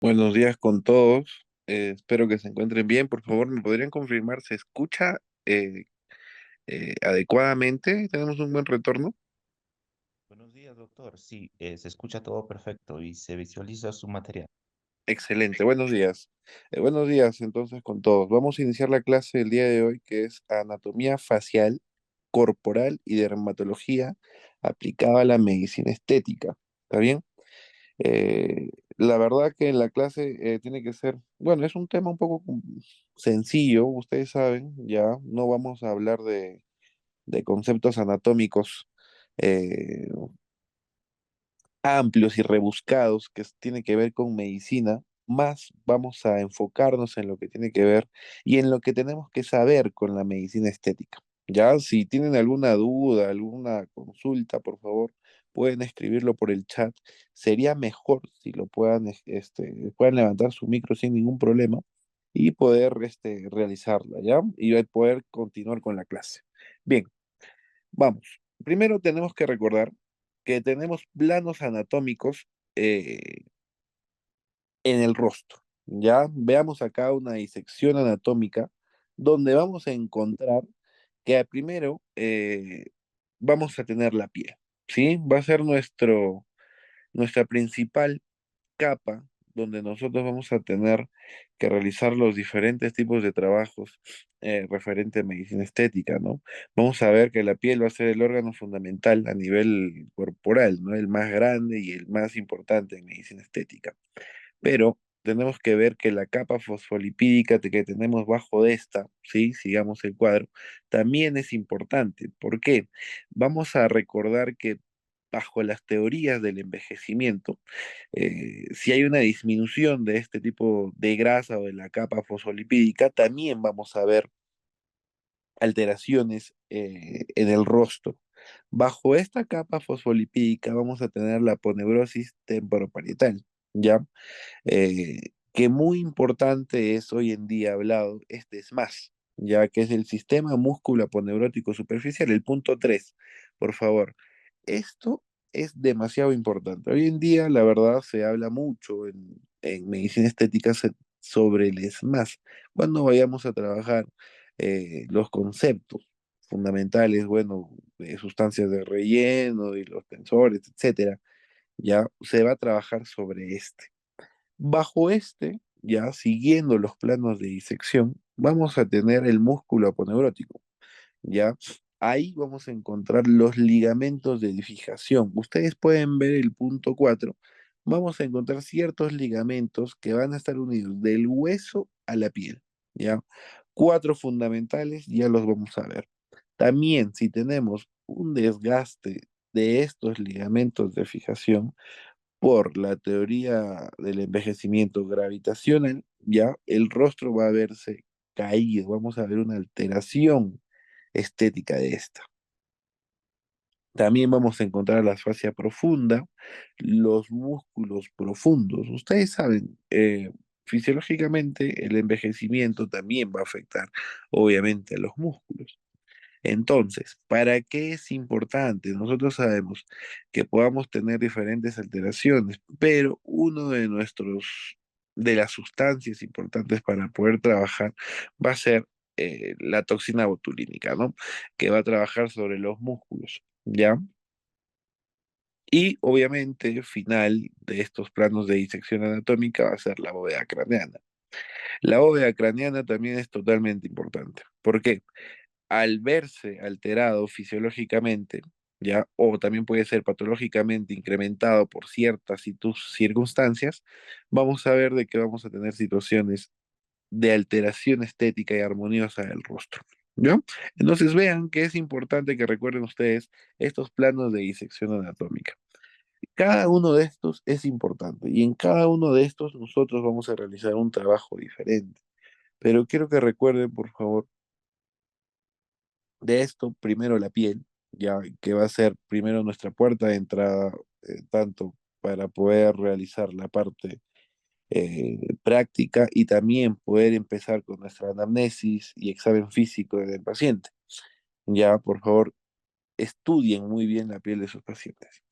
Buenos días con todos. Espero que se encuentren bien. Por favor, ¿me podrían confirmar? ¿Se escucha eh, adecuadamente? ¿Tenemos un buen retorno? Buenos días, doctor. Sí, se escucha todo perfecto y se visualiza su material. Excelente. Buenos días. Buenos días entonces con todos. Vamos a iniciar la clase del día de hoy que es anatomía facial, corporal y dermatología aplicada a la medicina estética. ¿Está bien? Eh, la verdad que la clase tiene que ser, bueno, es un tema un poco sencillo, ustedes saben, ya no vamos a hablar de conceptos anatómicos eh, amplios y rebuscados que tiene que ver con medicina, más vamos a enfocarnos en lo que tiene que ver y en lo que tenemos que saber con la medicina estética. Ya, si tienen alguna duda, alguna consulta, por favor, pueden escribirlo por el chat. Sería mejor si lo puedan, puedan levantar su micro sin ningún problema y poder realizarla, ¿ya? Y poder continuar con la clase. Bien, vamos. Primero tenemos que recordar que tenemos planos anatómicos eh, en el rostro. Ya veamos acá una disección anatómica donde vamos a encontrar que primero vamos a tener la piel, ¿sí? Va a ser nuestra principal capa donde nosotros vamos a tener que realizar los diferentes tipos de trabajos referente a medicina estética, ¿no? Vamos a ver que la piel va a ser el órgano fundamental a nivel corporal, ¿no? El más grande y el más importante en medicina estética. Pero tenemos que ver que la capa fosfolipídica que tenemos bajo de esta, ¿sí? Sigamos el cuadro, también es importante. ¿Por qué? Vamos a recordar que bajo las teorías del envejecimiento, si hay una disminución de este tipo de grasa o de la capa fosfolipídica, también vamos a ver alteraciones en el rostro. Bajo esta capa fosfolipídica vamos a tener la poneurosis temporoparietal, ¿ya? Que muy importante es hoy en día hablado este es más, ya que es el sistema músculo aponeurótico superficial, el punto 3 por favor. Esto es demasiado importante. Hoy en día, la verdad, se habla mucho en medicina estética sobre el ESMAS. Cuando vayamos a trabajar los conceptos fundamentales, bueno, de sustancias de relleno y los tensores, etcétera, ya se va a trabajar sobre este. Bajo este, ya siguiendo los planos de disección, vamos a tener el músculo aponeurótico, ¿ya? Ahí vamos a encontrar los ligamentos de fijación. Ustedes pueden ver el punto 4. Vamos a encontrar ciertos ligamentos que van a estar unidos del hueso a la piel, ¿ya? Cuatro fundamentales, ya los vamos a ver. También, si tenemos un desgaste de estos ligamentos de fijación, por la teoría del envejecimiento gravitacional, ya el rostro va a verse caído, vamos a ver una alteración estética de esta. También vamos a encontrar la fascia profunda, los músculos profundos. Ustedes saben, fisiológicamente el envejecimiento también va a afectar, obviamente, a los músculos. Entonces, ¿para qué es importante? Nosotros sabemos que podamos tener diferentes alteraciones, pero uno de las sustancias importantes para poder trabajar va a ser la toxina botulínica, ¿no? Que va a trabajar sobre los músculos, ¿ya? Y obviamente el final de estos planos de disección anatómica va a ser la bóveda craneana. La bóveda craneana también es totalmente importante. ¿Por qué? Al verse alterado fisiológicamente, ¿ya? O también puede ser patológicamente incrementado por ciertas circunstancias, vamos a ver de que vamos a tener situaciones de alteración estética y armoniosa del rostro, ¿ya? Entonces vean que es importante que recuerden ustedes estos planos de disección anatómica. Cada uno de estos es importante y en cada uno de estos nosotros vamos a realizar un trabajo diferente. Pero quiero que recuerden, por favor, de esto, primero la piel, ya que va a ser primero nuestra puerta de entrada, tanto para poder realizar la parte práctica y también poder empezar con nuestra anamnesis y examen físico del paciente. Ya, por favor, estudien muy bien la piel de sus pacientes.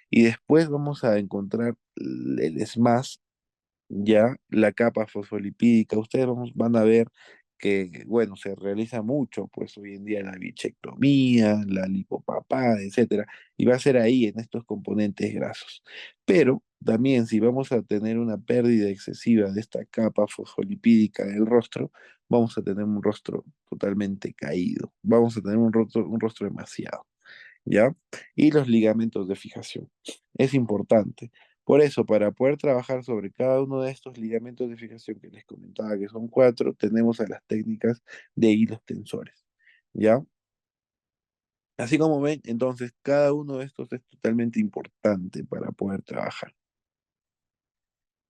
Y después vamos a encontrar el SMAS, ya la capa fosfolipídica. Ustedes van a ver que, bueno, se realiza mucho, pues hoy en día la bichectomía, la lipopapada, etcétera, y va a ser ahí en estos componentes grasos. Pero también si vamos a tener una pérdida excesiva de esta capa fosfolipídica del rostro, vamos a tener un rostro totalmente caído, vamos a tener un rostro demasiado. ¿Ya? Y los ligamentos de fijación. Es importante. Por eso, para poder trabajar sobre cada uno de estos ligamentos de fijación que les comentaba, que son cuatro, tenemos a las técnicas de hilos tensores. ¿Ya? Así como ven, entonces, cada uno de estos es totalmente importante para poder trabajar.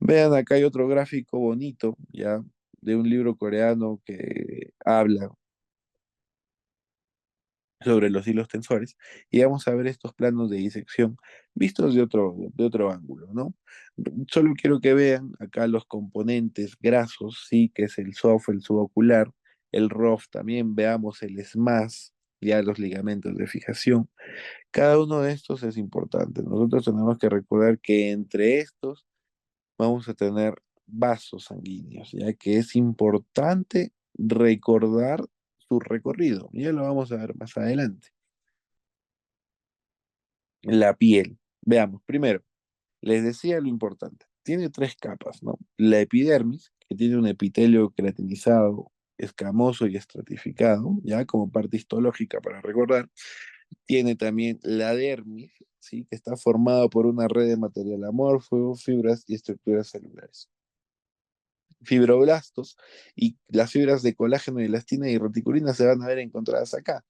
Vean, acá hay otro gráfico bonito, ¿ya? De un libro coreano que habla sobre los hilos tensores y vamos a ver estos planos de disección vistos de otro ángulo, ¿no? Solo quiero que vean acá los componentes grasos, sí, que es el SOF, el subocular, el ROF también, veamos el SMAS, ya los ligamentos de fijación. Cada uno de estos es importante. Nosotros tenemos que recordar que entre estos vamos a tener vasos sanguíneos, ya que es importante recordar su recorrido. Ya lo vamos a ver más adelante. La piel. Veamos, primero, les decía lo importante. Tiene tres capas, ¿no? La epidermis, que tiene un epitelio queratinizado, escamoso y estratificado, ya como parte histológica para recordar. Tiene también la dermis, ¿sí? Que está formada por una red de material amorfo, fibras y estructuras celulares. Fibroblastos y las fibras de colágeno, elastina y reticulina se van a ver encontradas acá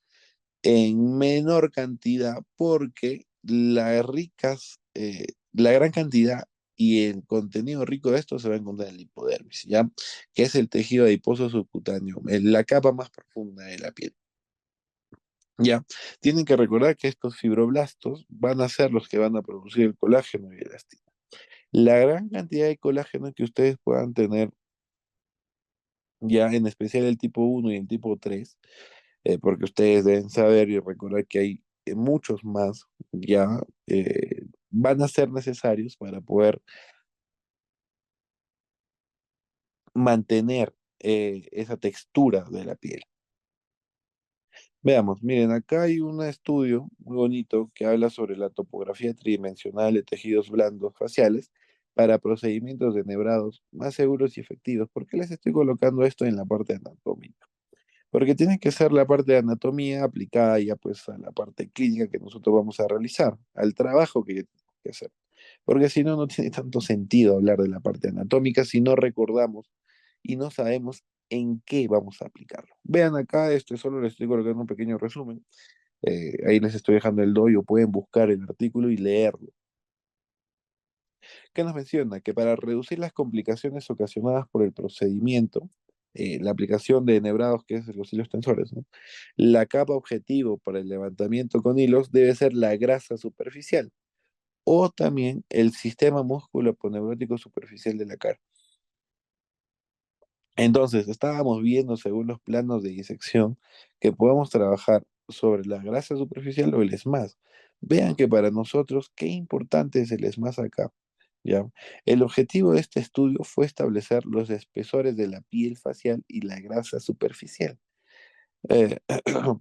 en menor cantidad porque la gran cantidad y el contenido rico de esto se va a encontrar en la hipodermis, ¿ya? Que es el tejido adiposo subcutáneo, la capa más profunda de la piel. ¿Ya? Tienen que recordar que estos fibroblastos van a ser los que van a producir el colágeno y el elastina. La gran cantidad de colágeno que ustedes puedan tener, ya en especial el tipo uno y el tipo 3 porque ustedes deben saber y recordar que hay muchos más ya van a ser necesarios para poder mantener esa textura de la piel. Veamos, miren, acá hay un estudio muy bonito que habla sobre la topografía tridimensional de tejidos blandos faciales para procedimientos de nebrados más seguros y efectivos. ¿Por qué les estoy colocando esto en la parte anatómica? Porque tiene que ser la parte de anatomía aplicada ya pues a la parte clínica que nosotros vamos a realizar, al trabajo que tenemos que hacer. Porque si no, no tiene tanto sentido hablar de la parte anatómica si no recordamos y no sabemos en qué vamos a aplicarlo. Vean acá, solo les estoy colocando un pequeño resumen. Ahí les estoy dejando el doyo, pueden buscar el artículo y leerlo. ¿Qué nos menciona? Que para reducir las complicaciones ocasionadas por el procedimiento, la aplicación de nebrados, que es los hilos tensores, ¿no? La capa objetivo para el levantamiento con hilos debe ser la grasa superficial o también el sistema músculo aponeurótico superficial de la cara. Entonces, estábamos viendo según los planos de disección que podemos trabajar sobre la grasa superficial o el ESMAS. Vean que para nosotros, qué importante es el ESMAS acá. ¿Ya? El objetivo de este estudio fue establecer los espesores de la piel facial y la grasa superficial, eh,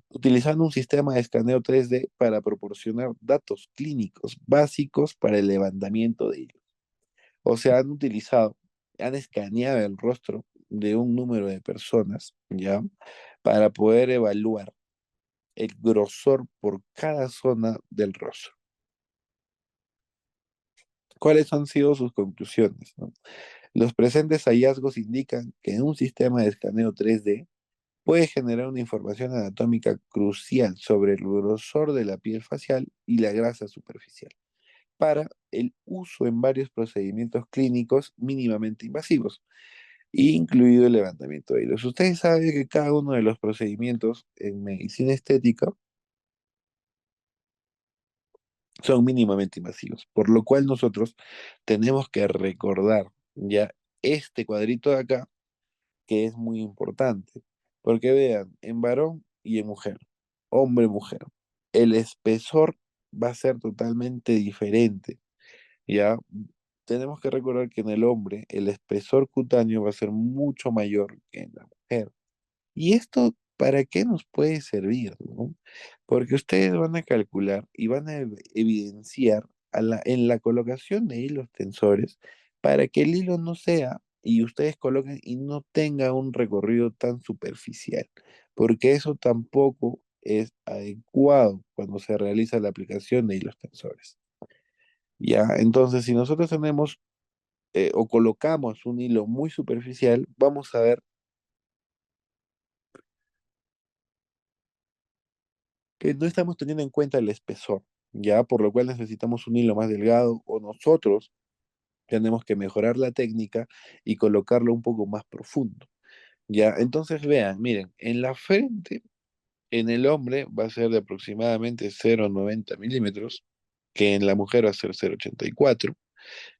utilizando un sistema de escaneo 3D para proporcionar datos clínicos básicos para el levantamiento de hilos. O sea, han escaneado el rostro de un número de personas, ¿ya? Para poder evaluar el grosor por cada zona del rostro. ¿Cuáles han sido sus conclusiones, no? Los presentes hallazgos indican que un sistema de escaneo 3D puede generar una información anatómica crucial sobre el grosor de la piel facial y la grasa superficial para el uso en varios procedimientos clínicos mínimamente invasivos, incluido el levantamiento de hilos. Ustedes saben que cada uno de los procedimientos en medicina estética son mínimamente invasivos, por lo cual nosotros tenemos que recordar ya este cuadrito de acá, que es muy importante, porque vean, en varón y en mujer, hombre-mujer, el espesor va a ser totalmente diferente, ¿ya? tenemos que recordar que en el hombre el espesor cutáneo va a ser mucho mayor que en la mujer. ¿Y esto para qué nos puede servir, no? Porque ustedes van a calcular y van a evidenciar en la colocación de hilos tensores para que el hilo no sea y ustedes coloquen y no tenga un recorrido tan superficial, porque eso tampoco es adecuado cuando se realiza la aplicación de hilos tensores. Ya, entonces si nosotros tenemos o colocamos un hilo muy superficial, vamos a ver que no estamos teniendo en cuenta el espesor, ya, por lo cual necesitamos un hilo más delgado o nosotros tenemos que mejorar la técnica y colocarlo un poco más profundo, ya. Entonces vean, miren, en la frente, en el hombre va a ser de aproximadamente 0,90 milímetros, que en la mujer va a ser 0,84,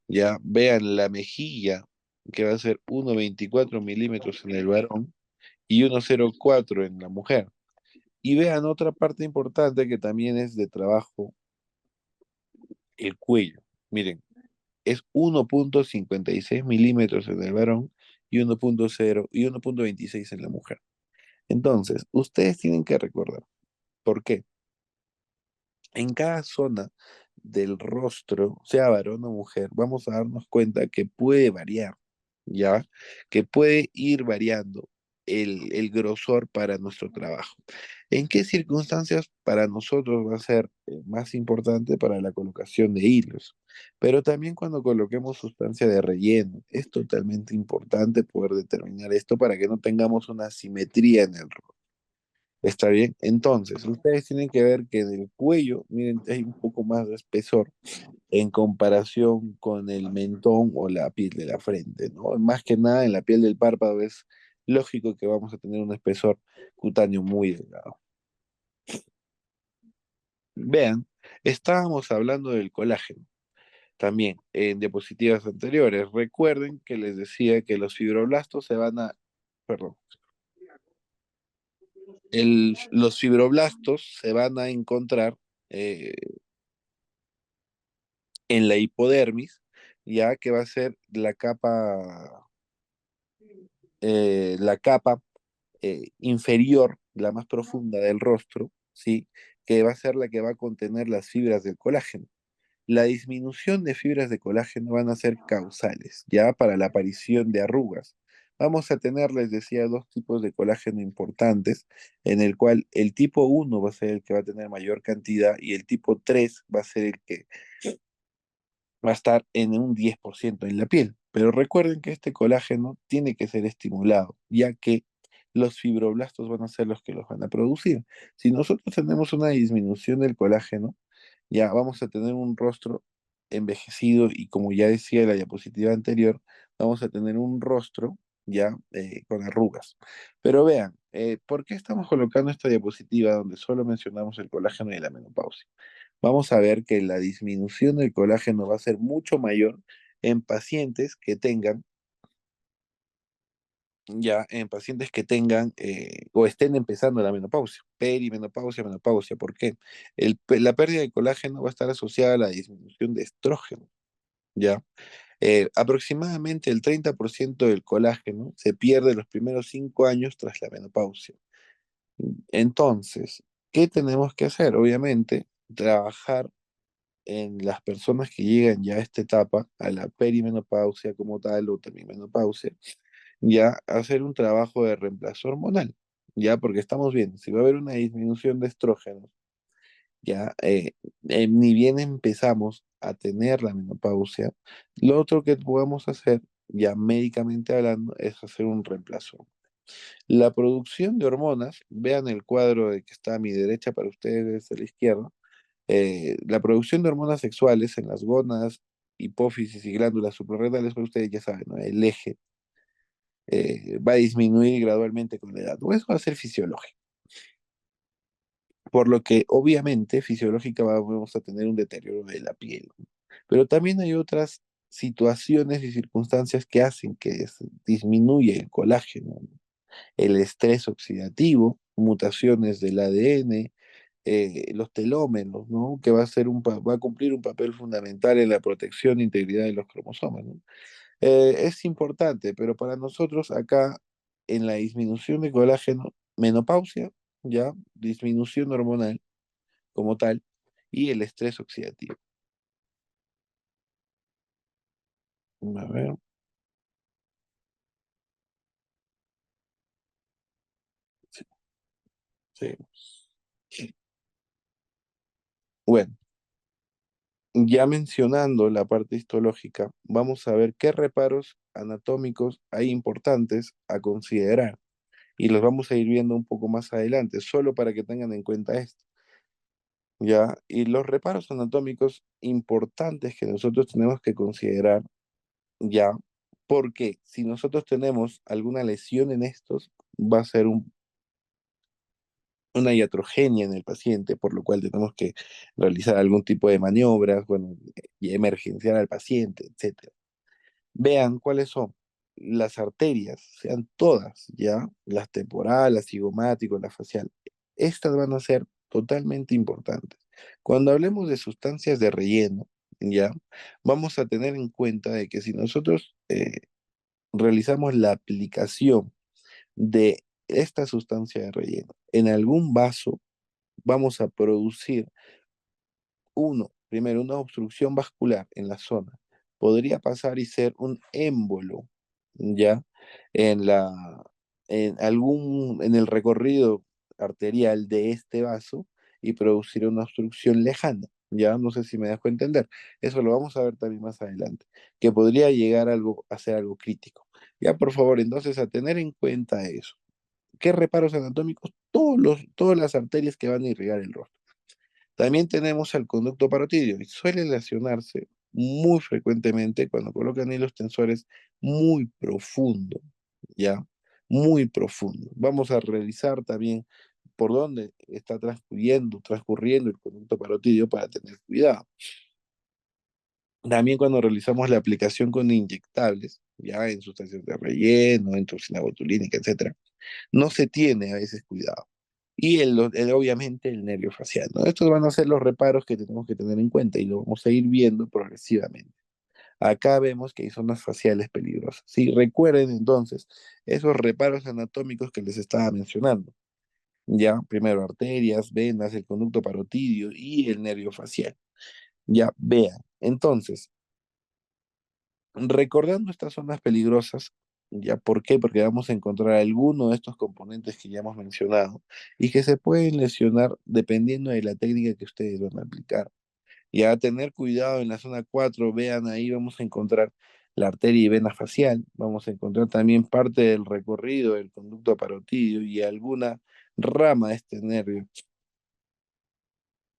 ya. Vean la mejilla, que va a ser 1,24 milímetros en el varón y 1,04 en la mujer. Y vean otra parte importante que también es de trabajo, el cuello. Miren, es 1,56 milímetros en el varón y 1,0 y 1,26 en la mujer. Entonces, ustedes tienen que recordar, ¿por qué? En cada zona del rostro, sea varón o mujer, vamos a darnos cuenta que puede variar, ¿ya? Que puede ir variando el grosor para nuestro trabajo. ¿En qué circunstancias para nosotros va a ser más importante para la colocación de hilos? Pero también cuando coloquemos sustancia de relleno, es totalmente importante poder determinar esto para que no tengamos una simetría en el rostro. ¿Está bien? Entonces, ustedes tienen que ver que en el cuello, miren, hay un poco más de espesor en comparación con el mentón o la piel de la frente, ¿no? Más que nada en la piel del párpado es lógico que vamos a tener un espesor cutáneo muy delgado. Vean, estábamos hablando del colágeno también en diapositivas anteriores. Recuerden que les decía que los fibroblastos se van a, perdón, los fibroblastos se van a encontrar eh, en la hipodermis, ya que va a ser la capa inferior, la más profunda del rostro, ¿sí? Que va a ser la que va a contener las fibras del colágeno. La disminución de fibras de colágeno van a ser causales, ya para la aparición de arrugas. Vamos a tener, les decía, dos tipos de colágeno importantes, en el cual el tipo 1 va a ser el que va a tener mayor cantidad y el tipo 3 va a ser el que va a estar en un 10% en la piel. Pero recuerden que este colágeno tiene que ser estimulado, ya que los fibroblastos van a ser los que los van a producir. Si nosotros tenemos una disminución del colágeno, ya vamos a tener un rostro envejecido y como ya decía en la diapositiva anterior, vamos a tener un rostro ya con arrugas. Pero vean, ¿por qué estamos colocando esta diapositiva donde solo mencionamos el colágeno y la menopausia? Vamos a ver que la disminución del colágeno va a ser mucho mayor en pacientes que tengan, en pacientes que tengan o estén empezando la menopausia, perimenopausia, menopausia. ¿Por qué? La pérdida de colágeno va a estar asociada a la disminución de estrógeno, ¿ya? Aproximadamente el 30% del colágeno se pierde los primeros 5 años tras la menopausia. Entonces, ¿qué tenemos que hacer? Obviamente, trabajar en las personas que llegan ya a esta etapa, a la perimenopausia como tal o también menopausia, ya hacer un trabajo de reemplazo hormonal, ya porque estamos viendo, si va a haber una disminución de estrógenos, ya ni bien empezamos a tener la menopausia, lo otro que podemos hacer, ya médicamente hablando, es hacer un reemplazo. La producción de hormonas, vean el cuadro de que está a mi derecha para ustedes, a la izquierda, la producción de hormonas sexuales en las gónadas, hipófisis y glándulas suprarrenales, pues ustedes ya saben, ¿no? El eje va a disminuir gradualmente con la edad, o eso va a ser fisiológico, por lo que obviamente fisiológica vamos a tener un deterioro de la piel, ¿no? Pero también hay otras situaciones y circunstancias que hacen que disminuya el colágeno, ¿no? El estrés oxidativo, mutaciones del ADN, los telómeros, ¿no? Que va a ser va a cumplir un papel fundamental en la protección e integridad de los cromosomas, ¿no? Es importante, pero para nosotros acá en la disminución de colágeno, menopausia, ya, disminución hormonal como tal, y el estrés oxidativo. A ver, sí, sí. Bueno, ya mencionando la parte histológica, vamos a ver qué reparos anatómicos hay importantes a considerar y los vamos a ir viendo un poco más adelante, solo para que tengan en cuenta esto, ¿ya? Y los reparos anatómicos importantes que nosotros tenemos que considerar, ¿ya? Porque si nosotros tenemos alguna lesión en estos, va a ser una iatrogenia en el paciente, por lo cual tenemos que realizar algún tipo de maniobras, bueno, y emergenciar al paciente, etcétera. Vean cuáles son las arterias, sean todas, ¿ya? Las temporales, las cigomáticas, la facial. Estas van a ser totalmente importantes. Cuando hablemos de sustancias de relleno, ¿ya? Vamos a tener en cuenta de que si nosotros realizamos la aplicación de esta sustancia de relleno en algún vaso, vamos a producir primero, una obstrucción vascular en la zona. Podría pasar y ser un émbolo, ¿ya? En en el recorrido arterial de este vaso y producir una obstrucción lejana, ¿ya? No sé si me dejo entender. Eso lo vamos a ver también más adelante, que podría llegar a ser algo crítico. Ya, por favor, entonces, a tener en cuenta eso. ¿Qué reparos anatómicos? Todas las arterias que van a irrigar el rostro. También tenemos el conducto parotidio y suele lesionarse muy frecuentemente cuando colocan hilos tensores muy profundo, ¿ya? Muy profundo. Vamos a revisar también por dónde está transcurriendo el conducto parotidio para tener cuidado. También cuando realizamos la aplicación con inyectables, ya en sustancias de relleno, en toxina botulínica, etcétera, no se tiene a veces cuidado. Y obviamente el nervio facial, ¿no? Estos van a ser los reparos que tenemos que tener en cuenta y lo vamos a ir viendo progresivamente. Acá vemos que hay zonas faciales peligrosas. Sí, recuerden entonces esos reparos anatómicos que les estaba mencionando. Ya, primero arterias, venas, el conducto parotidio y el nervio facial. Ya, vean. Entonces, recordando estas zonas peligrosas, ¿ya por qué? Porque vamos a encontrar alguno de estos componentes que ya hemos mencionado y que se pueden lesionar dependiendo de la técnica que ustedes van a aplicar. Y a tener cuidado en la zona 4, vean ahí, vamos a encontrar la arteria y vena facial, vamos a encontrar también parte del recorrido del conducto parotidio y alguna rama de este nervio.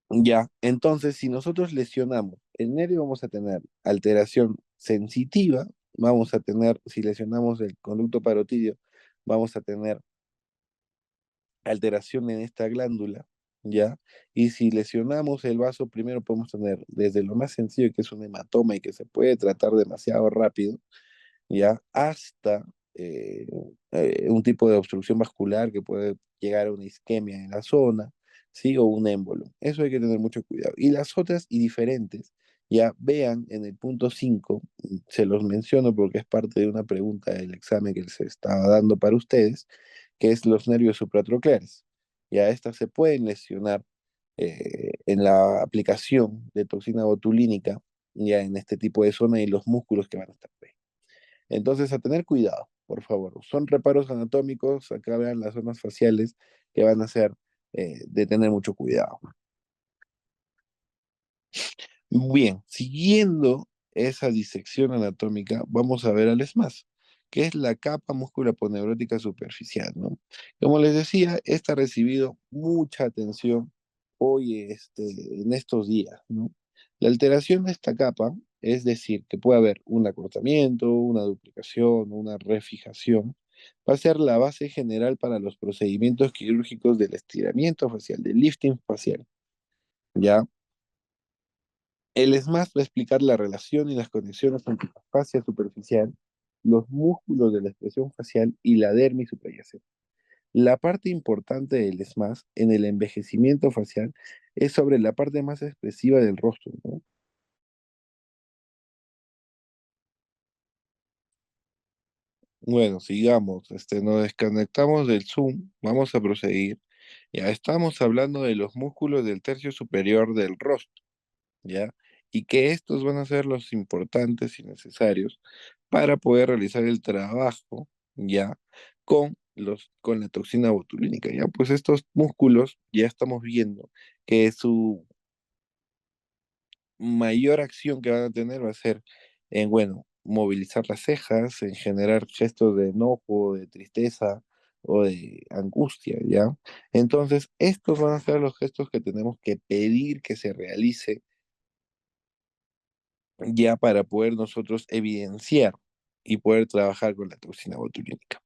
Ya, entonces si nosotros lesionamos el nervio, vamos a tener alteración sensitiva, vamos a tener, si lesionamos el conducto parotidio, vamos a tener alteración en esta glándula, ¿ya? Y si lesionamos el vaso, primero podemos tener desde lo más sencillo, que es un hematoma y que se puede tratar demasiado rápido, ¿ya? Hasta un tipo de obstrucción vascular que puede llegar a una isquemia en la zona, ¿sí? O un émbolo. Eso hay que tener mucho cuidado. Y las otras y diferentes, ya vean en el punto 5, se los menciono porque es parte de una pregunta del examen que se estaba dando para ustedes, que es los nervios supratroncleares. Ya estas se pueden lesionar en la aplicación de toxina botulínica, ya en este tipo de zona y los músculos que van a estar ahí. Entonces, a tener cuidado, por favor. Son reparos anatómicos, acá vean las zonas faciales que van a ser de tener mucho cuidado. Bien, siguiendo esa disección anatómica, vamos a ver al ESMAS, que es la capa musculoponeurótica superficial, ¿no? Como les decía, esta ha recibido mucha atención hoy, en estos días, ¿no? La alteración de esta capa, es decir, que puede haber un acortamiento, una duplicación, una refijación, va a ser la base general para los procedimientos quirúrgicos del estiramiento facial, del lifting facial, ¿ya? El SMAS va a explicar la relación y las conexiones entre la fascia superficial, los músculos de la expresión facial y la dermis suprayacente. La parte importante del SMAS en el envejecimiento facial es sobre la parte más expresiva del rostro, ¿no? Bueno, sigamos, nos desconectamos del Zoom, vamos a proseguir. Ya estamos hablando de los músculos del tercio superior del rostro, ¿ya? Y que estos van a ser los importantes y necesarios para poder realizar el trabajo, ¿ya? Con la toxina botulínica, ¿ya? Pues estos músculos ya estamos viendo que su mayor acción que van a tener va a ser en, bueno, movilizar las cejas, en generar gestos de enojo, de tristeza o de angustia, ¿ya? Entonces, estos van a ser los gestos que tenemos que pedir que se realice ya para poder nosotros evidenciar y poder trabajar con la toxina botulínica.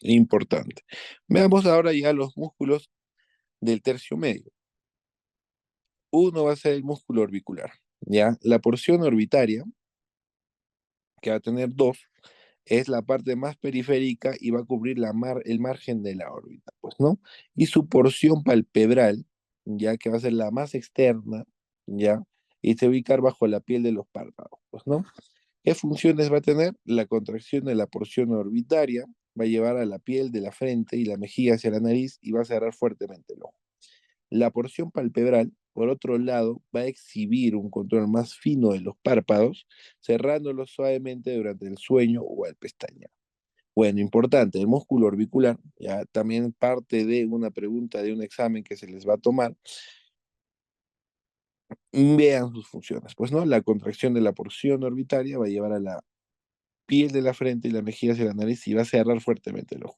Importante. Veamos ahora ya los músculos del tercio medio. Uno va a ser el músculo orbicular, ¿ya? La porción orbitaria, que va a tener dos, es la parte más periférica y va a cubrir el margen de la órbita, pues, ¿no? Y su porción palpebral, ya que va a ser la más externa, ¿ya? Y se va a ubicar bajo la piel de los párpados, pues, ¿no? ¿Qué funciones va a tener? La contracción de la porción orbitaria va a llevar a la piel de la frente y la mejilla hacia la nariz y va a cerrar fuertemente el ojo. La porción palpebral, por otro lado, va a exhibir un control más fino de los párpados, cerrándolos suavemente durante el sueño o al pestañear. Bueno, importante, el músculo orbicular, ya también parte de una pregunta de un examen que se les va a tomar. Vean sus funciones. Pues no, la contracción de la porción orbitaria va a llevar a la piel de la frente y la mejilla hacia la nariz y va a cerrar fuertemente el ojo.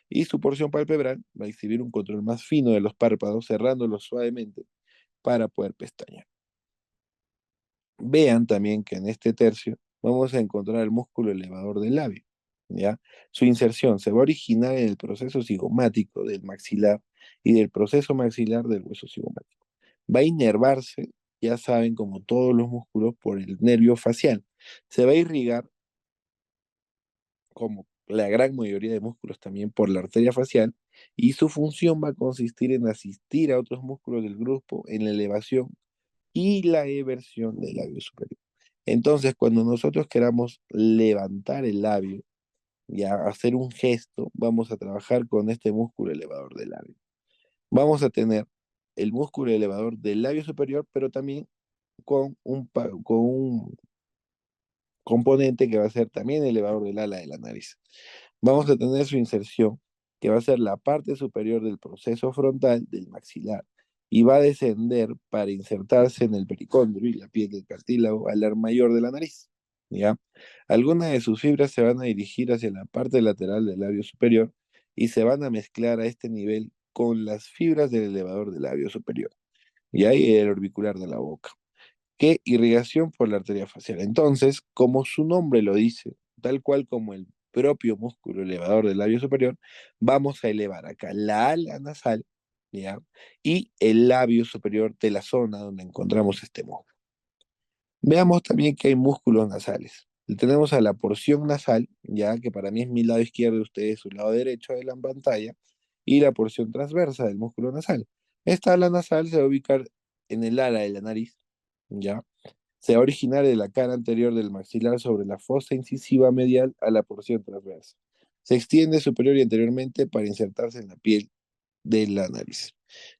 Y su porción palpebral va a exhibir un control más fino de los párpados, cerrándolos suavemente para poder pestañear. Vean también que en este tercio vamos a encontrar el músculo elevador del labio, ¿ya? Su inserción se va a originar en el proceso cigomático del maxilar y del proceso maxilar del hueso cigomático. Va a inervarse, ya saben, como todos los músculos, por el nervio facial. Se va a irrigar, como la gran mayoría de músculos también, por la arteria facial, y su función va a consistir en asistir a otros músculos del grupo en la elevación y la eversión del labio superior. Entonces, cuando nosotros queramos levantar el labio y hacer un gesto, vamos a trabajar con este músculo elevador del labio. Vamos a tener el músculo elevador del labio superior, pero también con un componente que va a ser también elevador del ala de la nariz. Vamos a tener su inserción, que va a ser la parte superior del proceso frontal del maxilar, y va a descender para insertarse en el pericondrio y la piel del cartílago alar mayor de la nariz. ¿Ya? Algunas de sus fibras se van a dirigir hacia la parte lateral del labio superior y se van a mezclar a este nivel con las fibras del elevador del labio superior, y ahí el orbicular de la boca. ¿Qué? Irrigación por la arteria facial. Entonces, como su nombre lo dice, tal cual como el propio músculo elevador del labio superior, vamos a elevar acá la ala nasal, ¿ya? Y el labio superior de la zona donde encontramos este músculo. Veamos también que hay músculos nasales. Tenemos a la porción nasal, ya que para mí es mi lado izquierdo y ustedes su lado derecho de la pantalla, y la porción transversa del músculo nasal. Esta ala nasal se va a ubicar en el ala de la nariz, ¿ya? Se va a originar de la cara anterior del maxilar sobre la fosa incisiva medial a la porción transversa. Se extiende superior y anteriormente para insertarse en la piel de la nariz.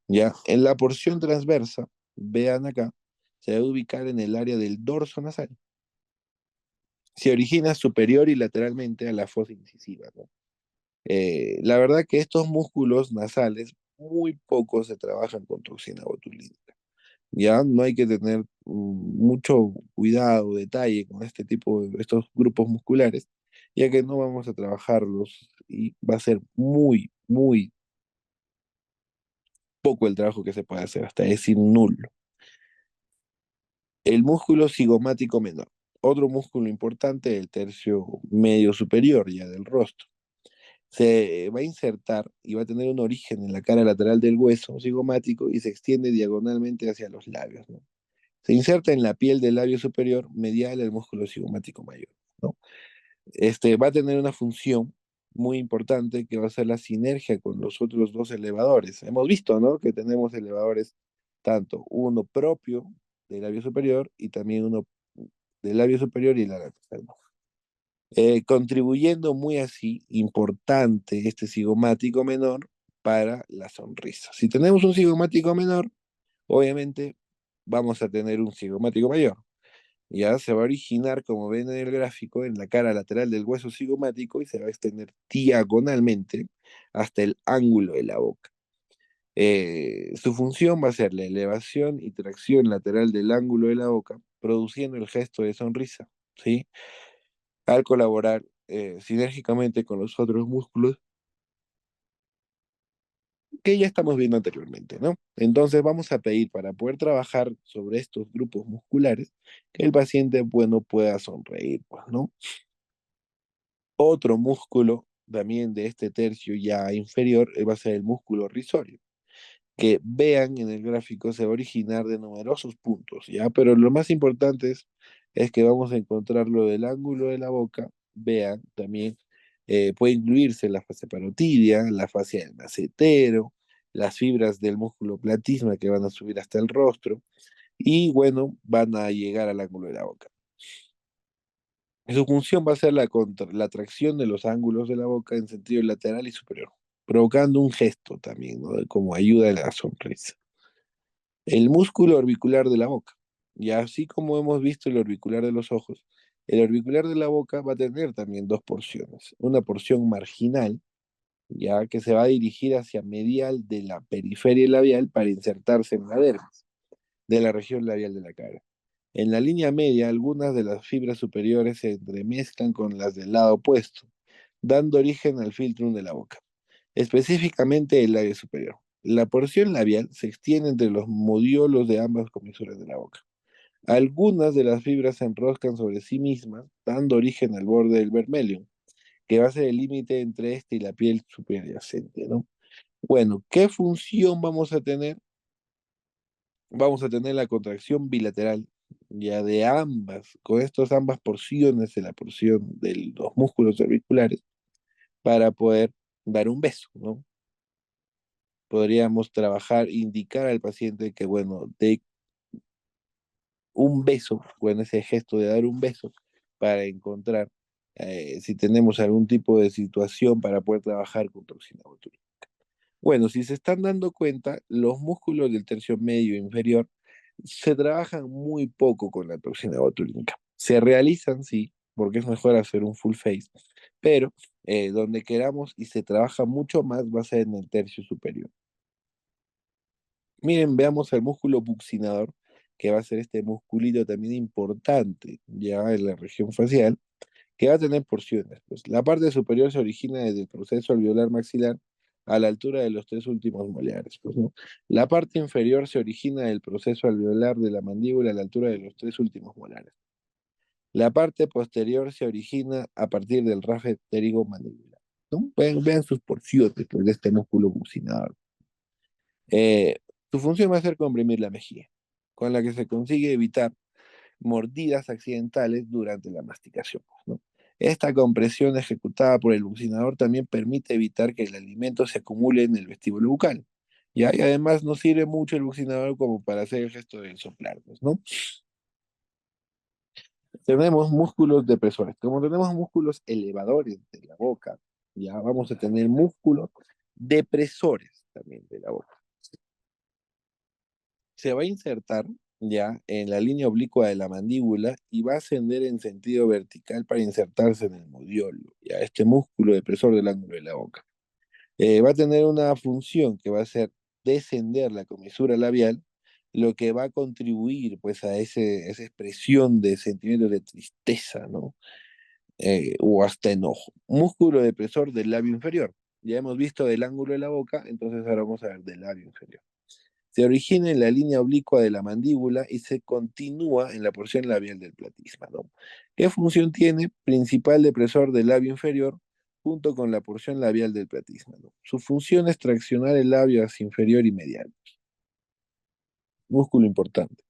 ¿Ya? En la porción transversa, vean acá, se va a ubicar en el área del dorso nasal. Se origina superior y lateralmente a la fosa incisiva, ¿no? La verdad que estos músculos nasales muy poco se trabajan con toxina botulínica. Ya no hay que tener mucho cuidado, detalle con este tipo de estos grupos musculares, ya que no vamos a trabajarlos y va a ser muy, muy poco el trabajo que se puede hacer, hasta decir nulo. El músculo cigomático menor, otro músculo importante del tercio medio superior ya del rostro. Se va a insertar y va a tener un origen en la cara lateral del hueso cigomático y se extiende diagonalmente hacia los labios, ¿no? Se inserta en la piel del labio superior medial al músculo cigomático mayor, ¿no? Va a tener una función, muy importante que va a ser la sinergia con los otros dos elevadores. Hemos visto, ¿no? Que tenemos elevadores tanto uno propio del labio superior y también uno del labio superior y la lateral, ¿no? Contribuyendo muy así, importante este cigomático menor para la sonrisa. Si tenemos un cigomático menor, obviamente vamos a tener un cigomático mayor. Ya se va a originar, como ven en el gráfico, en la cara lateral del hueso cigomático y se va a extender diagonalmente hasta el ángulo de la boca. Su función va a ser la elevación y tracción lateral del ángulo de la boca, produciendo el gesto de sonrisa, ¿sí? Al colaborar sinérgicamente con los otros músculos que ya estamos viendo anteriormente, ¿no? Entonces vamos a pedir para poder trabajar sobre estos grupos musculares que el paciente, bueno, pueda sonreír, pues, ¿no? Otro músculo también de este tercio ya inferior va a ser el músculo risorio, que vean en el gráfico se va a originar de numerosos puntos, ¿ya? Pero lo más importante es que vamos a encontrar lo del ángulo de la boca, vean también, puede incluirse la fascia parotidia, la fascia del macetero, las fibras del músculo platisma que van a subir hasta el rostro y bueno, van a llegar al ángulo de la boca. Su función va a ser la tracción de los ángulos de la boca en sentido lateral y superior, provocando un gesto también, ¿no? Como ayuda a la sonrisa. El músculo orbicular de la boca. Y así como hemos visto el orbicular de los ojos, el orbicular de la boca va a tener también dos porciones. Una porción marginal, ya que se va a dirigir hacia medial de la periferia labial para insertarse en la dermis de la región labial de la cara. En la línea media, algunas de las fibras superiores se entremezclan con las del lado opuesto, dando origen al filtrum de la boca, específicamente el labio superior. La porción labial se extiende entre los modiolos de ambas comisuras de la boca. Algunas de las fibras se enroscan sobre sí mismas, dando origen al borde del vermelium, que va a ser el límite entre este y la piel subyacente, ¿no? Bueno, ¿qué función vamos a tener? Vamos a tener la contracción bilateral, ya de ambas, con estas ambas porciones de la porción de los músculos orbiculares, para poder dar un beso, ¿no? Podríamos trabajar, indicar al paciente que, bueno, de un beso, bueno, ese gesto de dar un beso, para encontrar si tenemos algún tipo de situación para poder trabajar con toxina botulínica. Bueno, si se están dando cuenta, los músculos del tercio medio e inferior se trabajan muy poco con la toxina botulínica. Se realizan, sí, porque es mejor hacer un full face, pero donde queramos y se trabaja mucho más va a ser en el tercio superior. Miren, veamos el músculo buccinador, que va a ser este musculito también importante ya en la región facial, que va a tener porciones. Pues la parte superior se origina desde el proceso alveolar maxilar a la altura de los tres últimos molares, pues, ¿no? La parte inferior se origina del proceso alveolar de la mandíbula a la altura de los tres últimos molares. La parte posterior se origina a partir del rafe pterigomandibular, ¿no? Vean sus porciones pues, de este músculo buccinador. Su función va a ser comprimir la mejilla, con la que se consigue evitar mordidas accidentales durante la masticación, ¿no? Esta compresión ejecutada por el bucinador también permite evitar que el alimento se acumule en el vestíbulo bucal. ¿Ya? Y además nos sirve mucho el bucinador como para hacer el gesto de soplar, pues, ¿no? Tenemos músculos depresores. Como tenemos músculos elevadores de la boca, ya vamos a tener músculos depresores también de la boca. Se va a insertar ya en la línea oblicua de la mandíbula y va a ascender en sentido vertical para insertarse en el modiolo, ya este músculo depresor del ángulo de la boca. Va a tener una función que va a ser descender la comisura labial, lo que va a contribuir pues a esa expresión de sentimientos de tristeza, ¿no? O hasta enojo. Músculo depresor del labio inferior. Ya hemos visto del ángulo de la boca, entonces ahora vamos a ver del labio inferior. Se origina en la línea oblicua de la mandíbula y se continúa en la porción labial del platisma, ¿no? ¿Qué función tiene? Principal depresor del labio inferior junto con la porción labial del platisma, ¿no? Su función es traccionar el labio hacia inferior y medial. Músculo importante.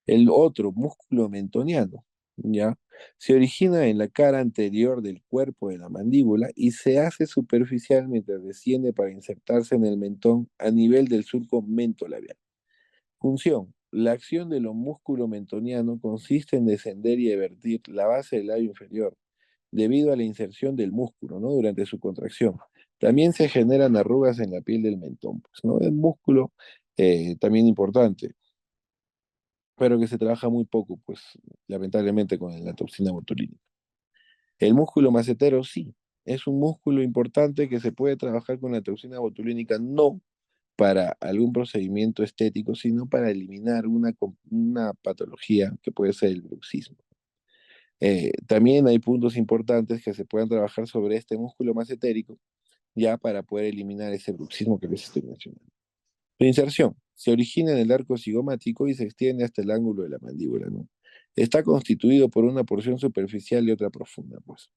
El otro, músculo mentoniano. ¿ya? Se origina en la cara anterior del cuerpo de la mandíbula y se hace superficial mientras desciende para insertarse en el mentón a nivel del surco mentolabial. Función. La acción de los músculo mentoniano consiste en descender y evertir la base del labio inferior debido a la inserción del músculo, ¿no? Durante su contracción. También se generan arrugas en la piel del mentón, pues, ¿no? El músculo también importante, pero que se trabaja muy poco, pues, lamentablemente con la toxina botulínica. El músculo macetero sí, es un músculo importante que se puede trabajar con la toxina botulínica, no para algún procedimiento estético, sino para eliminar una patología que puede ser el bruxismo. También hay puntos importantes que se puedan trabajar sobre este músculo macetérico, ya para poder eliminar ese bruxismo que les estoy mencionando. Su inserción se origina en el arco cigomático y se extiende hasta el ángulo de la mandíbula, ¿no? Está constituido por una porción superficial y otra profunda, pues.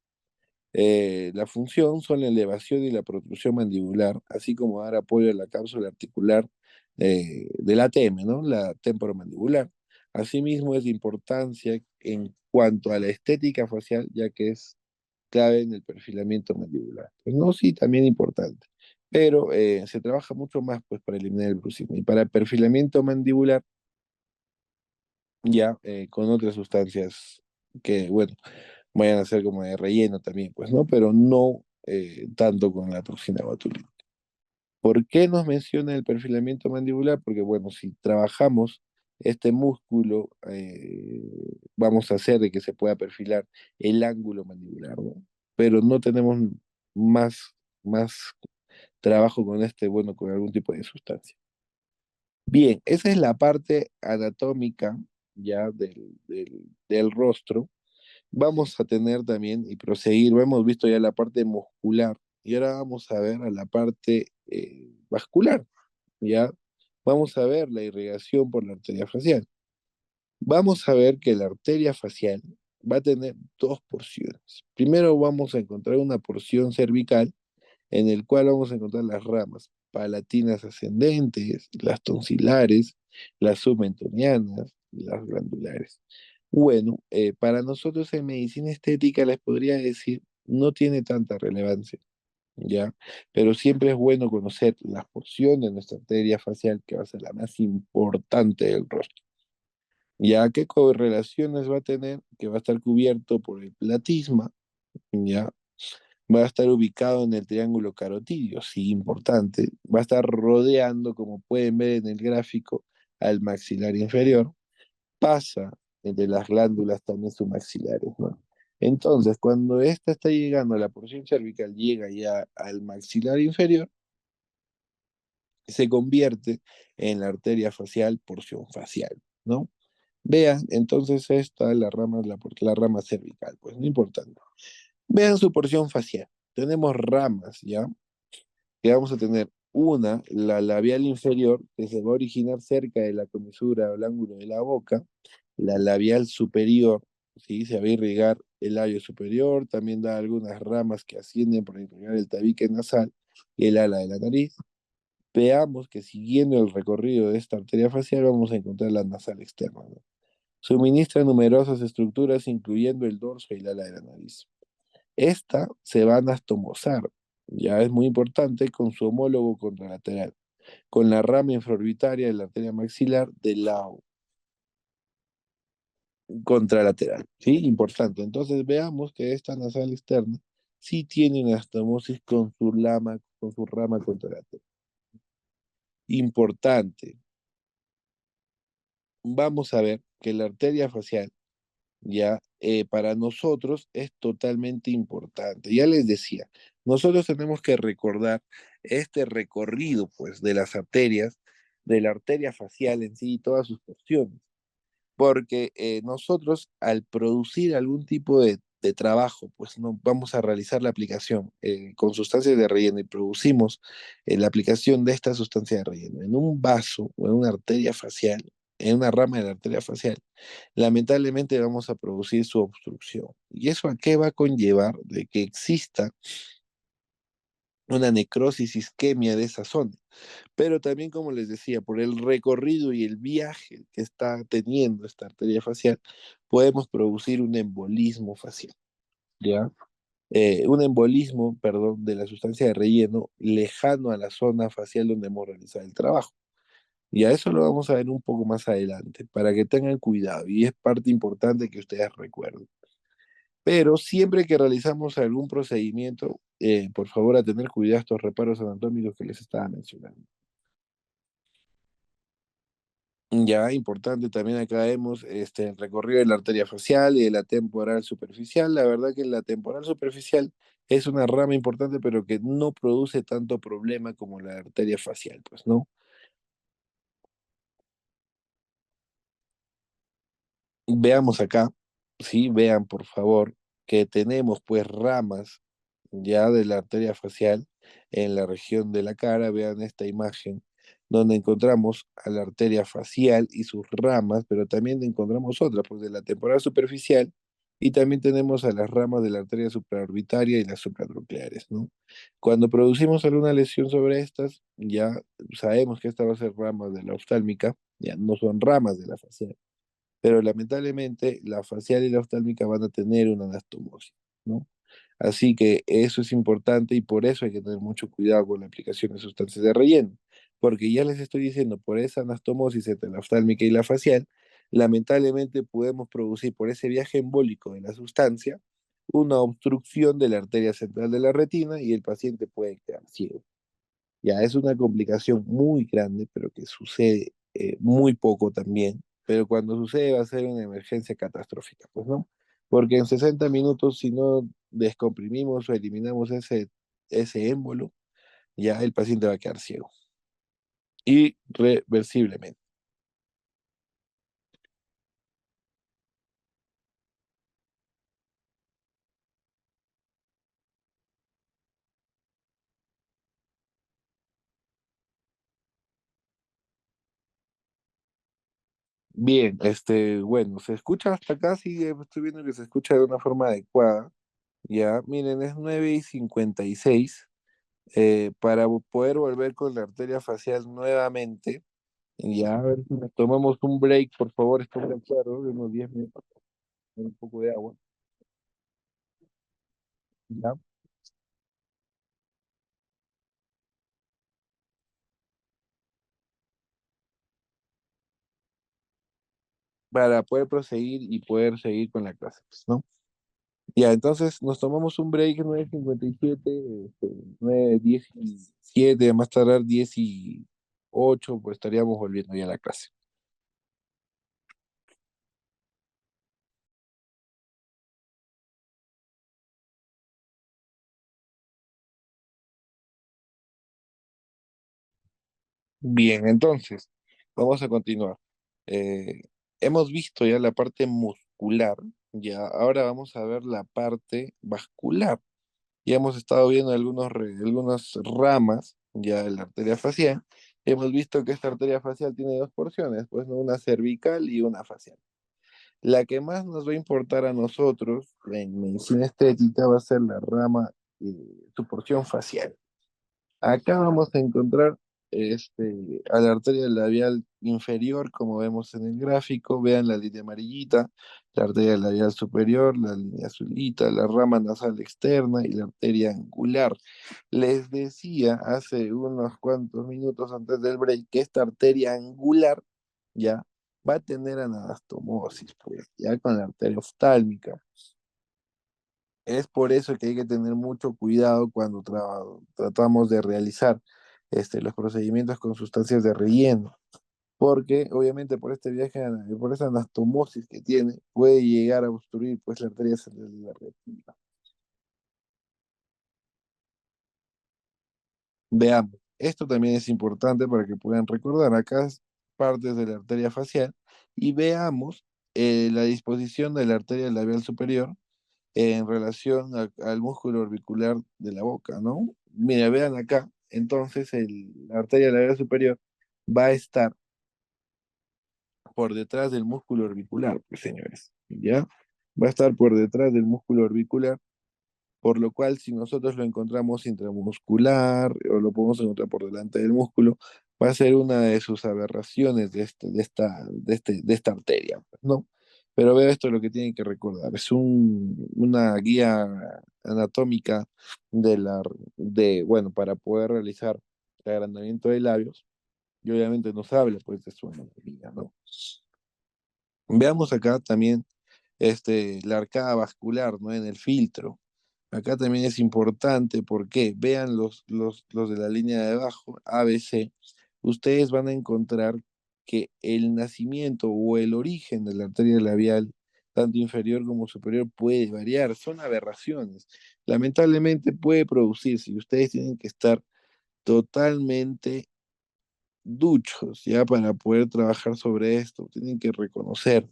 La función son la elevación y la protrusión mandibular, así como dar apoyo a la cápsula articular del ATM, ¿no? La temporomandibular. Asimismo, es de importancia en cuanto a la estética facial, ya que es clave en el perfilamiento mandibular. Pues no, sí, también importante. Pero se trabaja mucho más pues, para eliminar el bruxismo. Y para el perfilamiento mandibular, ya con otras sustancias que, bueno, vayan a ser como de relleno también, pues, ¿no? Pero no tanto con la toxina botulínica. ¿Por qué nos menciona el perfilamiento mandibular? Porque, bueno, si trabajamos este músculo, vamos a hacer de que se pueda perfilar el ángulo mandibular, ¿no? Pero no tenemos más trabajo con este, bueno, con algún tipo de sustancia. Bien, esa es la parte anatómica ya del rostro. Vamos a tener también y proseguir, hemos visto ya la parte muscular y ahora vamos a ver a la parte vascular, ¿ya? Vamos a ver la irrigación por la arteria facial. Vamos a ver que la arteria facial va a tener dos porciones. Primero vamos a encontrar una porción cervical en el cual vamos a encontrar las ramas palatinas ascendentes, las tonsilares, las submentonianas, las glandulares. Bueno, para nosotros en medicina estética les podría decir, no tiene tanta relevancia, ¿ya? Pero siempre es bueno conocer la porción de nuestra arteria facial que va a ser la más importante del rostro. ¿Ya qué correlaciones va a tener? Que va a estar cubierto por el platisma, ¿ya? Va a estar ubicado en el triángulo carotidio, sí, importante. Va a estar rodeando, como pueden ver en el gráfico, al maxilar inferior. Pasa entre las glándulas también submaxilares, ¿no? Entonces, cuando esta está llegando, la porción cervical llega ya al maxilar inferior, se convierte en la arteria facial, porción facial, ¿no? Vean, entonces esta es la rama cervical, pues no importante. Vean su porción facial. Tenemos ramas, ¿ya? Que vamos a tener una, la labial inferior, que se va a originar cerca de la comisura o el ángulo de la boca, la labial superior, ¿sí? Se va a irrigar el labio superior, también da algunas ramas que ascienden por irrigar el tabique nasal y el ala de la nariz. Veamos que siguiendo el recorrido de esta arteria facial vamos a encontrar la nasal externa, ¿no? Suministra numerosas estructuras, incluyendo el dorso y el ala de la nariz. Esta se va a anastomosar, ya es muy importante, con su homólogo contralateral, con la rama infraorbitaria de la arteria maxilar del lado contralateral, ¿sí? Importante. Entonces veamos que esta nasal externa sí tiene una anastomosis con su rama contralateral. Importante. Vamos a ver que la arteria facial ya para nosotros es totalmente importante. Ya les decía, nosotros tenemos que recordar este recorrido, pues, de las arterias, de la arteria facial en sí y todas sus porciones, porque nosotros al producir algún tipo de trabajo, pues no vamos a realizar la aplicación con sustancias de relleno y producimos la aplicación de esta sustancia de relleno en un vaso o en una arteria facial, en una rama de la arteria facial, lamentablemente vamos a producir su obstrucción. ¿Y eso a qué va a conllevar? De que exista una necrosis isquemia de esa zona. Pero también, como les decía, por el recorrido y el viaje que está teniendo esta arteria facial, podemos producir un embolismo facial, ¿ya? Un embolismo, perdón, de la sustancia de relleno lejano a la zona facial donde hemos realizado el trabajo. Y a eso lo vamos a ver un poco más adelante, para que tengan cuidado, y es parte importante que ustedes recuerden. Pero siempre que realizamos algún procedimiento, por favor, a tener cuidado estos reparos anatómicos que les estaba mencionando. Ya, importante, también acá vemos el recorrido de la arteria facial y de la temporal superficial. La verdad que la temporal superficial es una rama importante, pero que no produce tanto problema como la arteria facial, pues, ¿no? Veamos acá, sí, vean por favor que tenemos pues ramas ya de la arteria facial en la región de la cara. Vean esta imagen donde encontramos a la arteria facial y sus ramas, pero también encontramos otras, pues de la temporal superficial, y también tenemos a las ramas de la arteria supraorbitaria y las supratroncleares, ¿no? Cuando producimos alguna lesión sobre estas, ya sabemos que esta va a ser ramas de la oftálmica, ya no son ramas de la facial, pero lamentablemente la facial y la oftálmica van a tener una anastomosis, ¿no? Así que eso es importante y por eso hay que tener mucho cuidado con la aplicación de sustancias de relleno, porque ya les estoy diciendo, por esa anastomosis entre la oftálmica y la facial, lamentablemente podemos producir por ese viaje embólico de la sustancia una obstrucción de la arteria central de la retina y el paciente puede quedar ciego. Ya es una complicación muy grande, pero que sucede muy poco también. Pero cuando sucede va a ser una emergencia catastrófica, pues, ¿no? Porque en 60 minutos, si no descomprimimos o eliminamos ese émbolo, ya el paciente va a quedar ciego. Irreversiblemente. Bien, bueno, se escucha hasta acá, sí, estoy viendo que se escucha de una forma adecuada. Ya, miren, es 9:56. Para poder volver con la arteria facial nuevamente. Ya, a ver si nos tomamos un break, por favor, estén de acuerdo, de unos 10 minutos, con un poco de agua, ya, para poder proseguir y poder seguir con la clase, pues, ¿no? Ya, entonces nos tomamos un break 9:57, 9:17, más tardar 18, pues estaríamos volviendo ya a la clase. Bien, entonces, vamos a continuar. Eh, Hemos visto ya la parte muscular, ya, ahora vamos a ver la parte vascular. Ya hemos estado viendo algunas ramas ya de la arteria facial. Hemos visto que esta arteria facial tiene dos porciones, pues, ¿no? Una cervical y una facial. La que más nos va a importar a nosotros en medicina estética va a ser la rama, su porción facial. Acá vamos a encontrar a la arteria labial inferior, como vemos en el gráfico. Vean la línea amarillita, la arteria labial superior, la línea azulita, la rama nasal externa y la arteria angular. Les decía hace unos cuantos minutos antes del break que esta arteria angular ya va a tener anastomosis, pues, ya con la arteria oftálmica. Es por eso que hay que tener mucho cuidado cuando tratamos de realizar los procedimientos con sustancias de relleno, porque obviamente por este viaje, por esa anastomosis que tiene, puede llegar a obstruir pues la arteria central de la retina. Veamos, esto también es importante para que puedan recordar acá partes de la arteria facial y veamos la disposición de la arteria labial superior en relación al músculo orbicular de la boca, ¿no? Mira, vean acá, entonces la arteria labial superior va a estar por detrás del músculo orbicular, pues señores, ¿ya? Va a estar por detrás del músculo orbicular por lo cual si nosotros lo encontramos intramuscular o lo podemos encontrar por delante del músculo, va a ser una de sus aberraciones de esta arteria, pues, ¿no? Pero veo esto lo que tienen que recordar, es una guía anatómica bueno, para poder realizar el agrandamiento de labios, y obviamente nos habla pues de su anatomía, ¿no? Veamos acá también la arcada vascular, ¿no? En el filtro. Acá también es importante porque vean los de la línea de abajo, ABC, ustedes van a encontrar que el nacimiento o el origen de la arteria labial, tanto inferior como superior, puede variar, son aberraciones. Lamentablemente puede producirse y ustedes tienen que estar totalmente duchos ya para poder trabajar sobre esto, tienen que reconocer.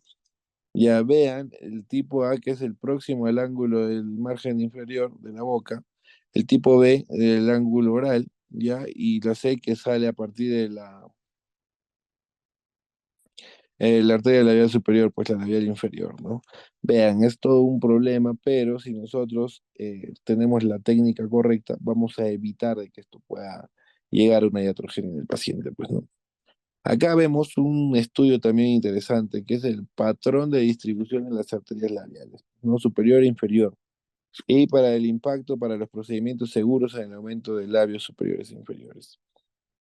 Ya vean el tipo A, que es el próximo al ángulo del margen inferior de la boca, el tipo B, el ángulo oral, ya, y la C que sale a partir de la arteria labial superior, pues la labial inferior, ¿no? Vean, es todo un problema, pero si nosotros tenemos la técnica correcta, vamos a evitar de que esto pueda llegar a una iatrogenia en el paciente, pues, ¿no? Acá vemos un estudio también interesante, que es el patrón de distribución en las arterias labiales, ¿no? Superior e inferior. Y para el impacto para los procedimientos seguros en el aumento de labios superiores e inferiores.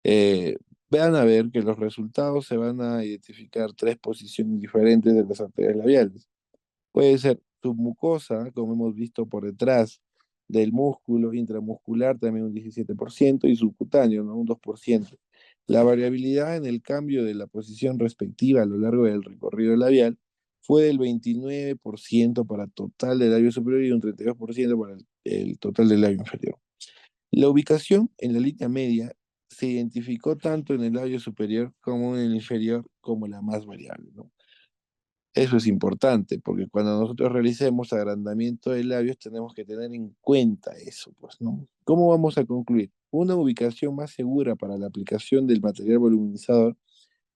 Eh, Vean a ver que los resultados se van a identificar tres posiciones diferentes de las arterias labiales. Puede ser submucosa, como hemos visto por detrás del músculo, intramuscular también un 17% y subcutáneo, ¿no? Un 2%. La variabilidad en el cambio de la posición respectiva a lo largo del recorrido labial fue del 29% para total del labio superior y un 32% para el total del labio inferior. La ubicación en la línea media se identificó tanto en el labio superior como en el inferior como la más variable, ¿no? Eso es importante, porque cuando nosotros realicemos agrandamiento de labios tenemos que tener en cuenta eso, pues, ¿no? ¿Cómo vamos a concluir? Una ubicación más segura para la aplicación del material voluminizador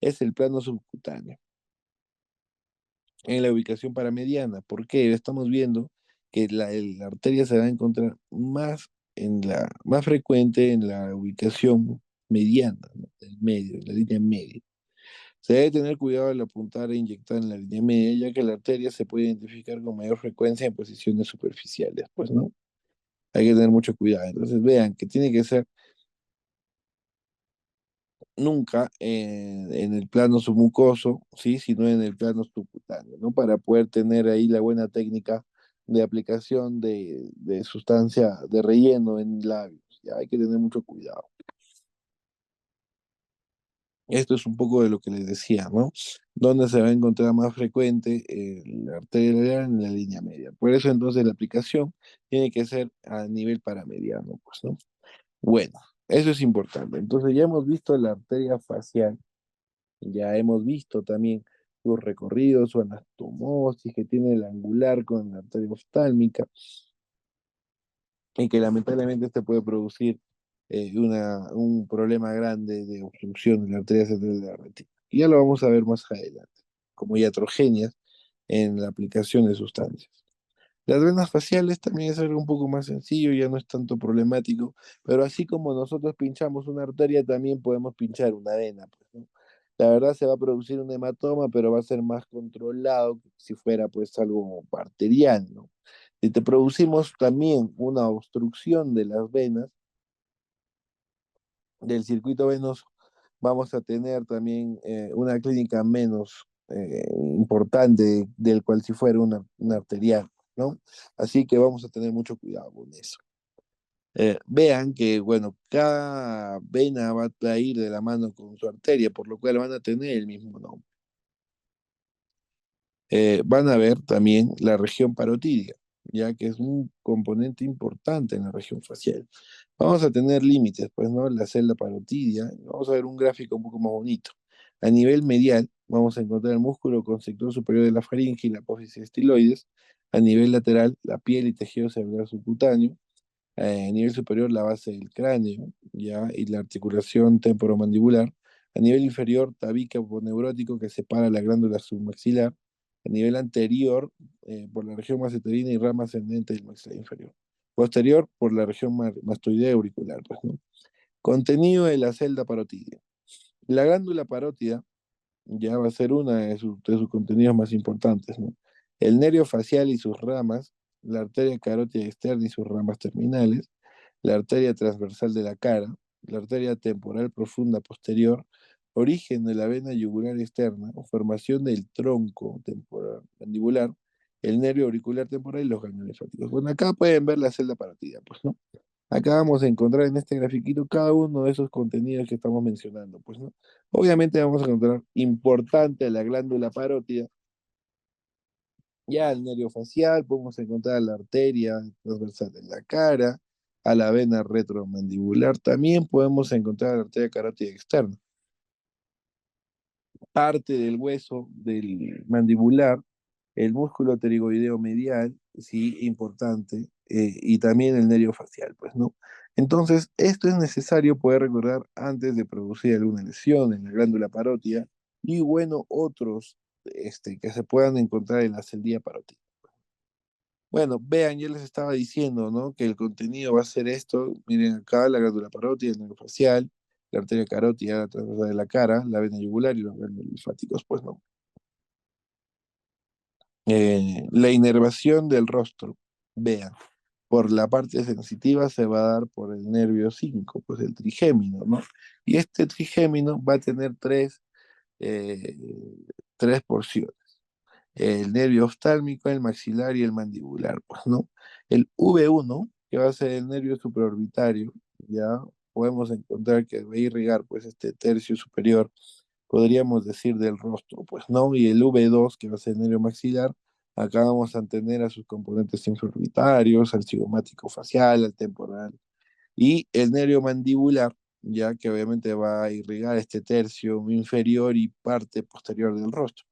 es el plano subcutáneo, en la ubicación paramediana. ¿Por qué? Estamos viendo que la arteria se va a encontrar más frecuente en la ubicación mediana, ¿no? Del medio, en la línea media. Se debe tener cuidado al apuntar e inyectar en la línea media, ya que la arteria se puede identificar con mayor frecuencia en posiciones superficiales, pues, ¿no? Hay que tener mucho cuidado. Entonces, vean que tiene que ser nunca en el plano submucoso, ¿sí? Sino en el plano subcutáneo, ¿no? Para poder tener ahí la buena técnica de aplicación de sustancia de relleno en labios. Ya hay que tener mucho cuidado. Esto es un poco de lo que les decía, ¿no? Donde se va a encontrar más frecuente la arteria labial en la línea media. Por eso entonces la aplicación tiene que ser a nivel paramediano, pues, ¿no? Bueno, eso es importante. Entonces ya hemos visto la arteria facial, ya hemos visto también su recorrido, su anastomosis que tiene el angular con la arteria oftálmica y que lamentablemente este puede producir un problema grande de obstrucción de la arteria central de la retina. Y ya lo vamos a ver más adelante, como iatrogenias en la aplicación de sustancias. Las venas faciales también es algo un poco más sencillo, ya no es tanto problemático, pero así como nosotros pinchamos una arteria, también podemos pinchar una vena, pues, ¿no? La verdad se va a producir un hematoma, pero va a ser más controlado que si fuera pues algo arterial, ¿no? Si te producimos también una obstrucción de las venas, del circuito venoso, vamos a tener también una clínica menos importante del cual si fuera una arterial, ¿no? Así que vamos a tener mucho cuidado con eso. Vean que, bueno, cada vena va a ir de la mano con su arteria, por lo cual van a tener el mismo nombre. Van a ver también la región parotídea, ya que es un componente importante en la región facial. Vamos a tener límites, pues, ¿no? La celda parotidia, vamos a ver un gráfico un poco más bonito. A nivel medial, vamos a encontrar el músculo constrictor superior de la faringe y la apófisis estiloides. A nivel lateral, la piel y tejido cerebral subcutáneo. A nivel superior, la base del cráneo, ¿ya? Y la articulación temporomandibular. A nivel inferior, tabique aponeurótico que separa la glándula submaxilar. A nivel anterior, por la región maceterina y rama ascendente del maxilar inferior. Posterior por la región mastoidea auricular, pues, ¿no? Contenido de la celda parótida. La glándula parótida ya va a ser una de sus contenidos más importantes, ¿no? El nervio facial y sus ramas, la arteria carótida externa y sus ramas terminales, la arteria transversal de la cara, la arteria temporal profunda posterior, origen de la vena yugular externa, formación del tronco temporal mandibular, el nervio auricular temporal y los ganglios linfáticos. Bueno, acá pueden ver la celda parótida, pues, ¿no? Acá vamos a encontrar en este grafiquito cada uno de esos contenidos que estamos mencionando, pues, ¿no? Obviamente vamos a encontrar importante la glándula parótida, ya el nervio facial, podemos encontrar la arteria transversal de la cara, a la vena retromandibular, también podemos encontrar la arteria carótida externa, parte del hueso del mandibular, el músculo pterigoideo medial, sí, importante, y también el nervio facial, pues, ¿no? Entonces, esto es necesario poder recordar antes de producir alguna lesión en la glándula parótida y, bueno, otros que se puedan encontrar en la celda parótida. Bueno, vean, yo les estaba diciendo, ¿no? Que el contenido va a ser esto. Miren acá, la glándula parótida, el nervio facial, la arteria carótida, la transversal de la cara, la vena yugular y los ganglios linfáticos, pues, ¿no? La inervación del rostro, vean, por la parte sensitiva se va a dar por el nervio 5, pues el trigémino, ¿no? Y este trigémino va a tener eh, tres porciones. El nervio oftálmico, el maxilar y el mandibular, pues, ¿no? El V1, que va a ser el nervio supraorbitario, ya podemos encontrar que va a irrigar, pues, este tercio superior, podríamos decir, del rostro, pues, ¿no? Y el V2, que va a ser el nervio maxilar, acá vamos a tener a sus componentes infraorbitarios, al cigomático facial, al temporal, y el nervio mandibular, ya que obviamente va a irrigar este tercio inferior y parte posterior del rostro,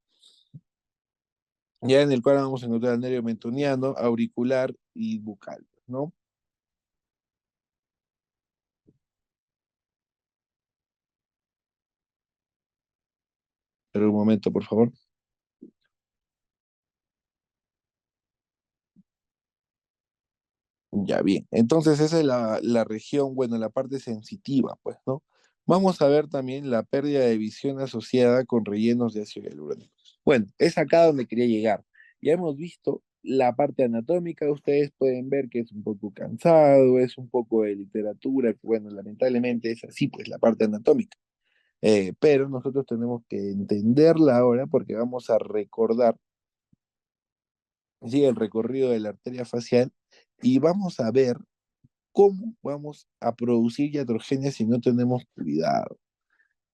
ya en el cual vamos a encontrar el nervio mentoniano, auricular y bucal, ¿no? Pero un momento, por favor. Ya bien. Entonces esa es la región, bueno, la parte sensitiva, pues, ¿no? Vamos a ver también la pérdida de visión asociada con rellenos de ácido hialurónico. Bueno, es acá donde quería llegar. Ya hemos visto la parte anatómica, ustedes pueden ver que es un poco cansado, es un poco de literatura, que, bueno, lamentablemente es así, pues, la parte anatómica. Pero nosotros tenemos que entenderla ahora porque vamos a recordar, sí, el recorrido de la arteria facial y vamos a ver cómo vamos a producir iatrogenia si no tenemos cuidado.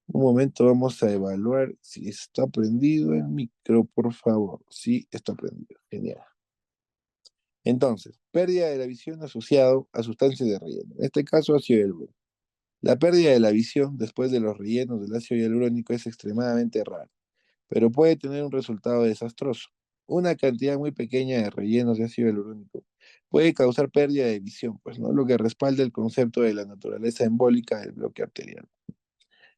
Un momento, vamos a evaluar si está prendido el micro, por favor. Sí, está prendido. Genial. Entonces, pérdida de la visión asociado a sustancias de relleno. En este caso, ácido hialurónico. La pérdida de la visión después de los rellenos del ácido hialurónico es extremadamente rara, pero puede tener un resultado desastroso. Una cantidad muy pequeña de rellenos de ácido hialurónico puede causar pérdida de visión, pues, ¿no? Lo que respalda el concepto de la naturaleza embólica del bloque arterial.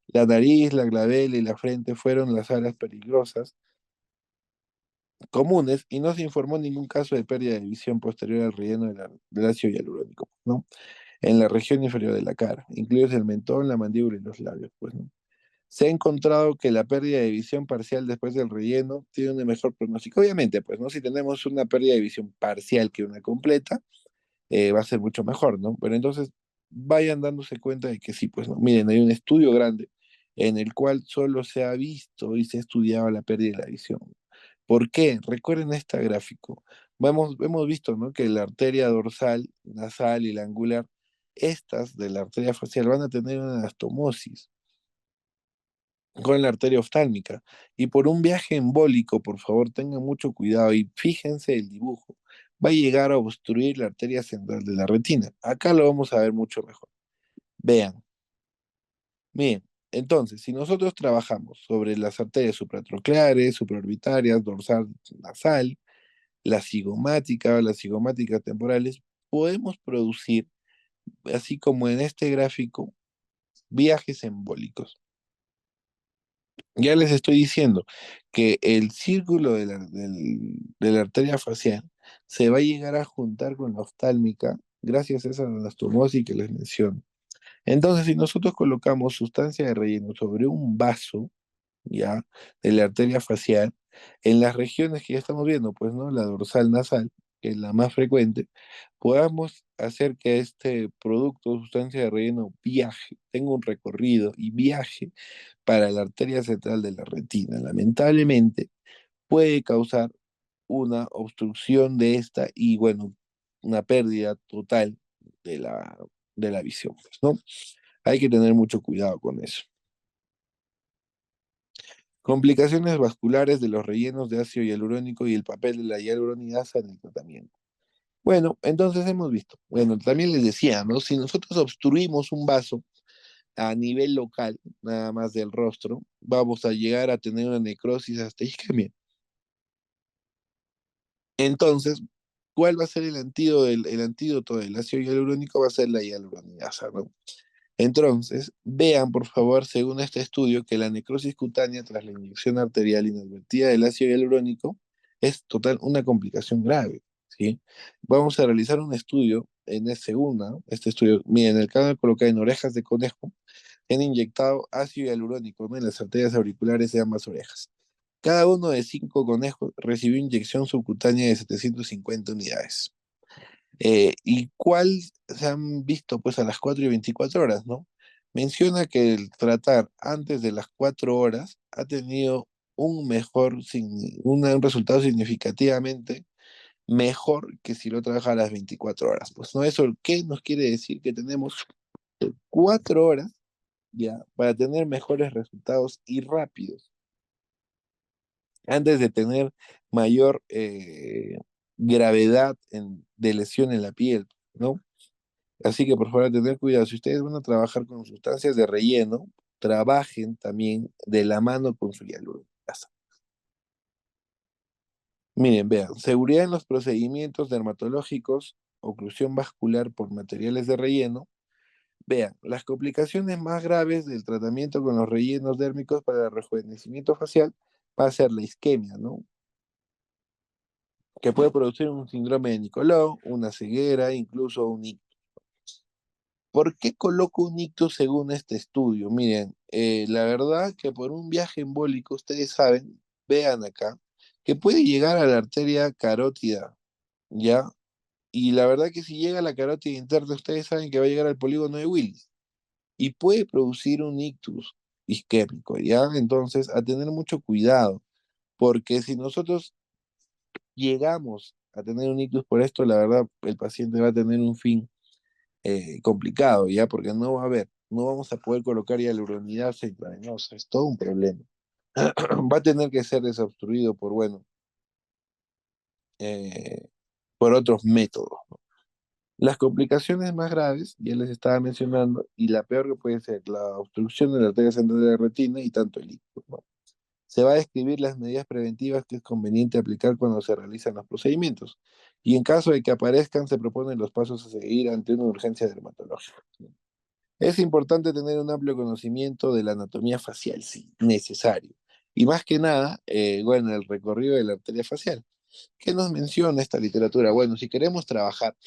La nariz, la glabela y la frente fueron las áreas peligrosas comunes y no se informó ningún caso de pérdida de visión posterior al relleno del ácido hialurónico, ¿no? En la región inferior de la cara, incluidos el mentón, la mandíbula y los labios, pues, ¿no? Se ha encontrado que la pérdida de visión parcial después del relleno tiene un mejor pronóstico. Obviamente, pues, ¿no? Si tenemos una pérdida de visión parcial que una completa, va a ser mucho mejor, ¿no? Pero entonces vayan dándose cuenta de que sí, pues, ¿no? Miren, hay un estudio grande en el cual solo se ha visto y se ha estudiado la pérdida de la visión. ¿Por qué? Recuerden este gráfico. Hemos visto, ¿no? Que la arteria dorsal, nasal y la angular, estas de la arteria facial van a tener una anastomosis con la arteria oftálmica. Y por un viaje embólico, por favor, tengan mucho cuidado y fíjense el dibujo. Va a llegar a obstruir la arteria central de la retina. Acá lo vamos a ver mucho mejor. Vean, miren. Entonces, si nosotros trabajamos sobre las arterias supratrocleares, supraorbitarias, dorsal, nasal, la cigomática o las cigomáticas temporales, podemos producir, así como en este gráfico, viajes embólicos. Ya les estoy diciendo que el círculo de la arteria facial se va a llegar a juntar con la oftálmica gracias a esa anastomosis que les menciono. Entonces, si nosotros colocamos sustancia de relleno sobre un vaso, ya, de la arteria facial, en las regiones que ya estamos viendo, pues, ¿no? La dorsal nasal, que es la más frecuente, podamos hacer que este producto, sustancia de relleno, viaje, tenga un recorrido y viaje para la arteria central de la retina. Lamentablemente, puede causar una obstrucción de esta y, bueno, una pérdida total de de la visión, pues, ¿no? Hay que tener mucho cuidado con eso. Complicaciones vasculares de los rellenos de ácido hialurónico y el papel de la hialuronidasa en el tratamiento. Bueno, entonces hemos visto. Bueno, también les decía, ¿no? Si nosotros obstruimos un vaso a nivel local, nada más del rostro, vamos a llegar a tener una necrosis hasta isquemia. Entonces, ¿cuál va a ser el antídoto del ácido hialurónico? Va a ser la hialuronidasa, ¿no? Entonces, vean por favor, según este estudio, que la necrosis cutánea tras la inyección arterial inadvertida del ácido hialurónico es una complicación grave, ¿sí? Vamos a realizar un estudio en segunda, este estudio, miren, el caso colocado en orejas de conejo, han inyectado ácido hialurónico, ¿no? En las arterias auriculares de ambas orejas. Cada uno de 5 conejos recibió inyección subcutánea de 750 unidades. ¿Y cuál se han visto pues a las 4 y 24 horas, ¿no? Menciona que el tratar antes de las 4 horas ha tenido un resultado significativamente mejor que si lo trabaja a las 24 horas. Pues, ¿no? Eso, ¿qué nos quiere decir? Que tenemos 4 horas ya para tener mejores resultados y rápidos, antes de tener mayor gravedad de lesión en la piel, ¿no? Así que por favor, tener cuidado. Si ustedes van a trabajar con sustancias de relleno, trabajen también de la mano con su hialuronidasa. Miren, vean, seguridad en los procedimientos dermatológicos, oclusión vascular por materiales de relleno. Vean, las complicaciones más graves del tratamiento con los rellenos dérmicos para el rejuvenecimiento facial va a ser la isquemia, ¿no? Que puede producir un síndrome de Nicolau, una ceguera, incluso un ictus. ¿Por qué coloco un ictus según este estudio? Miren, la verdad que por un viaje embólico, ustedes saben, vean acá, que puede llegar a la arteria carótida, ¿ya? Y la verdad que si llega a la carótida interna, ustedes saben que va a llegar al polígono de Willis y puede producir un ictus isquémico, ¿ya? Entonces, a tener mucho cuidado, porque si nosotros llegamos a tener un ictus por esto, la verdad, el paciente va a tener un fin complicado, ¿ya? Porque no vamos a poder colocar hialuronidasa intravenosa, es todo un problema. Va a tener que ser desobstruido por, bueno, eh, por otros métodos, ¿no? Las complicaciones más graves, ya les estaba mencionando, y la peor que puede ser la obstrucción de la arteria central de la retina y tanto el ictus, ¿no? Se va a describir las medidas preventivas que es conveniente aplicar cuando se realizan los procedimientos. Y en caso de que aparezcan, se proponen los pasos a seguir ante una urgencia dermatológica, ¿no? Es importante tener un amplio conocimiento de la anatomía facial, sí, necesario. Y más que nada, bueno, el recorrido de la arteria facial. ¿Qué nos menciona esta literatura? Bueno, si queremos trabajar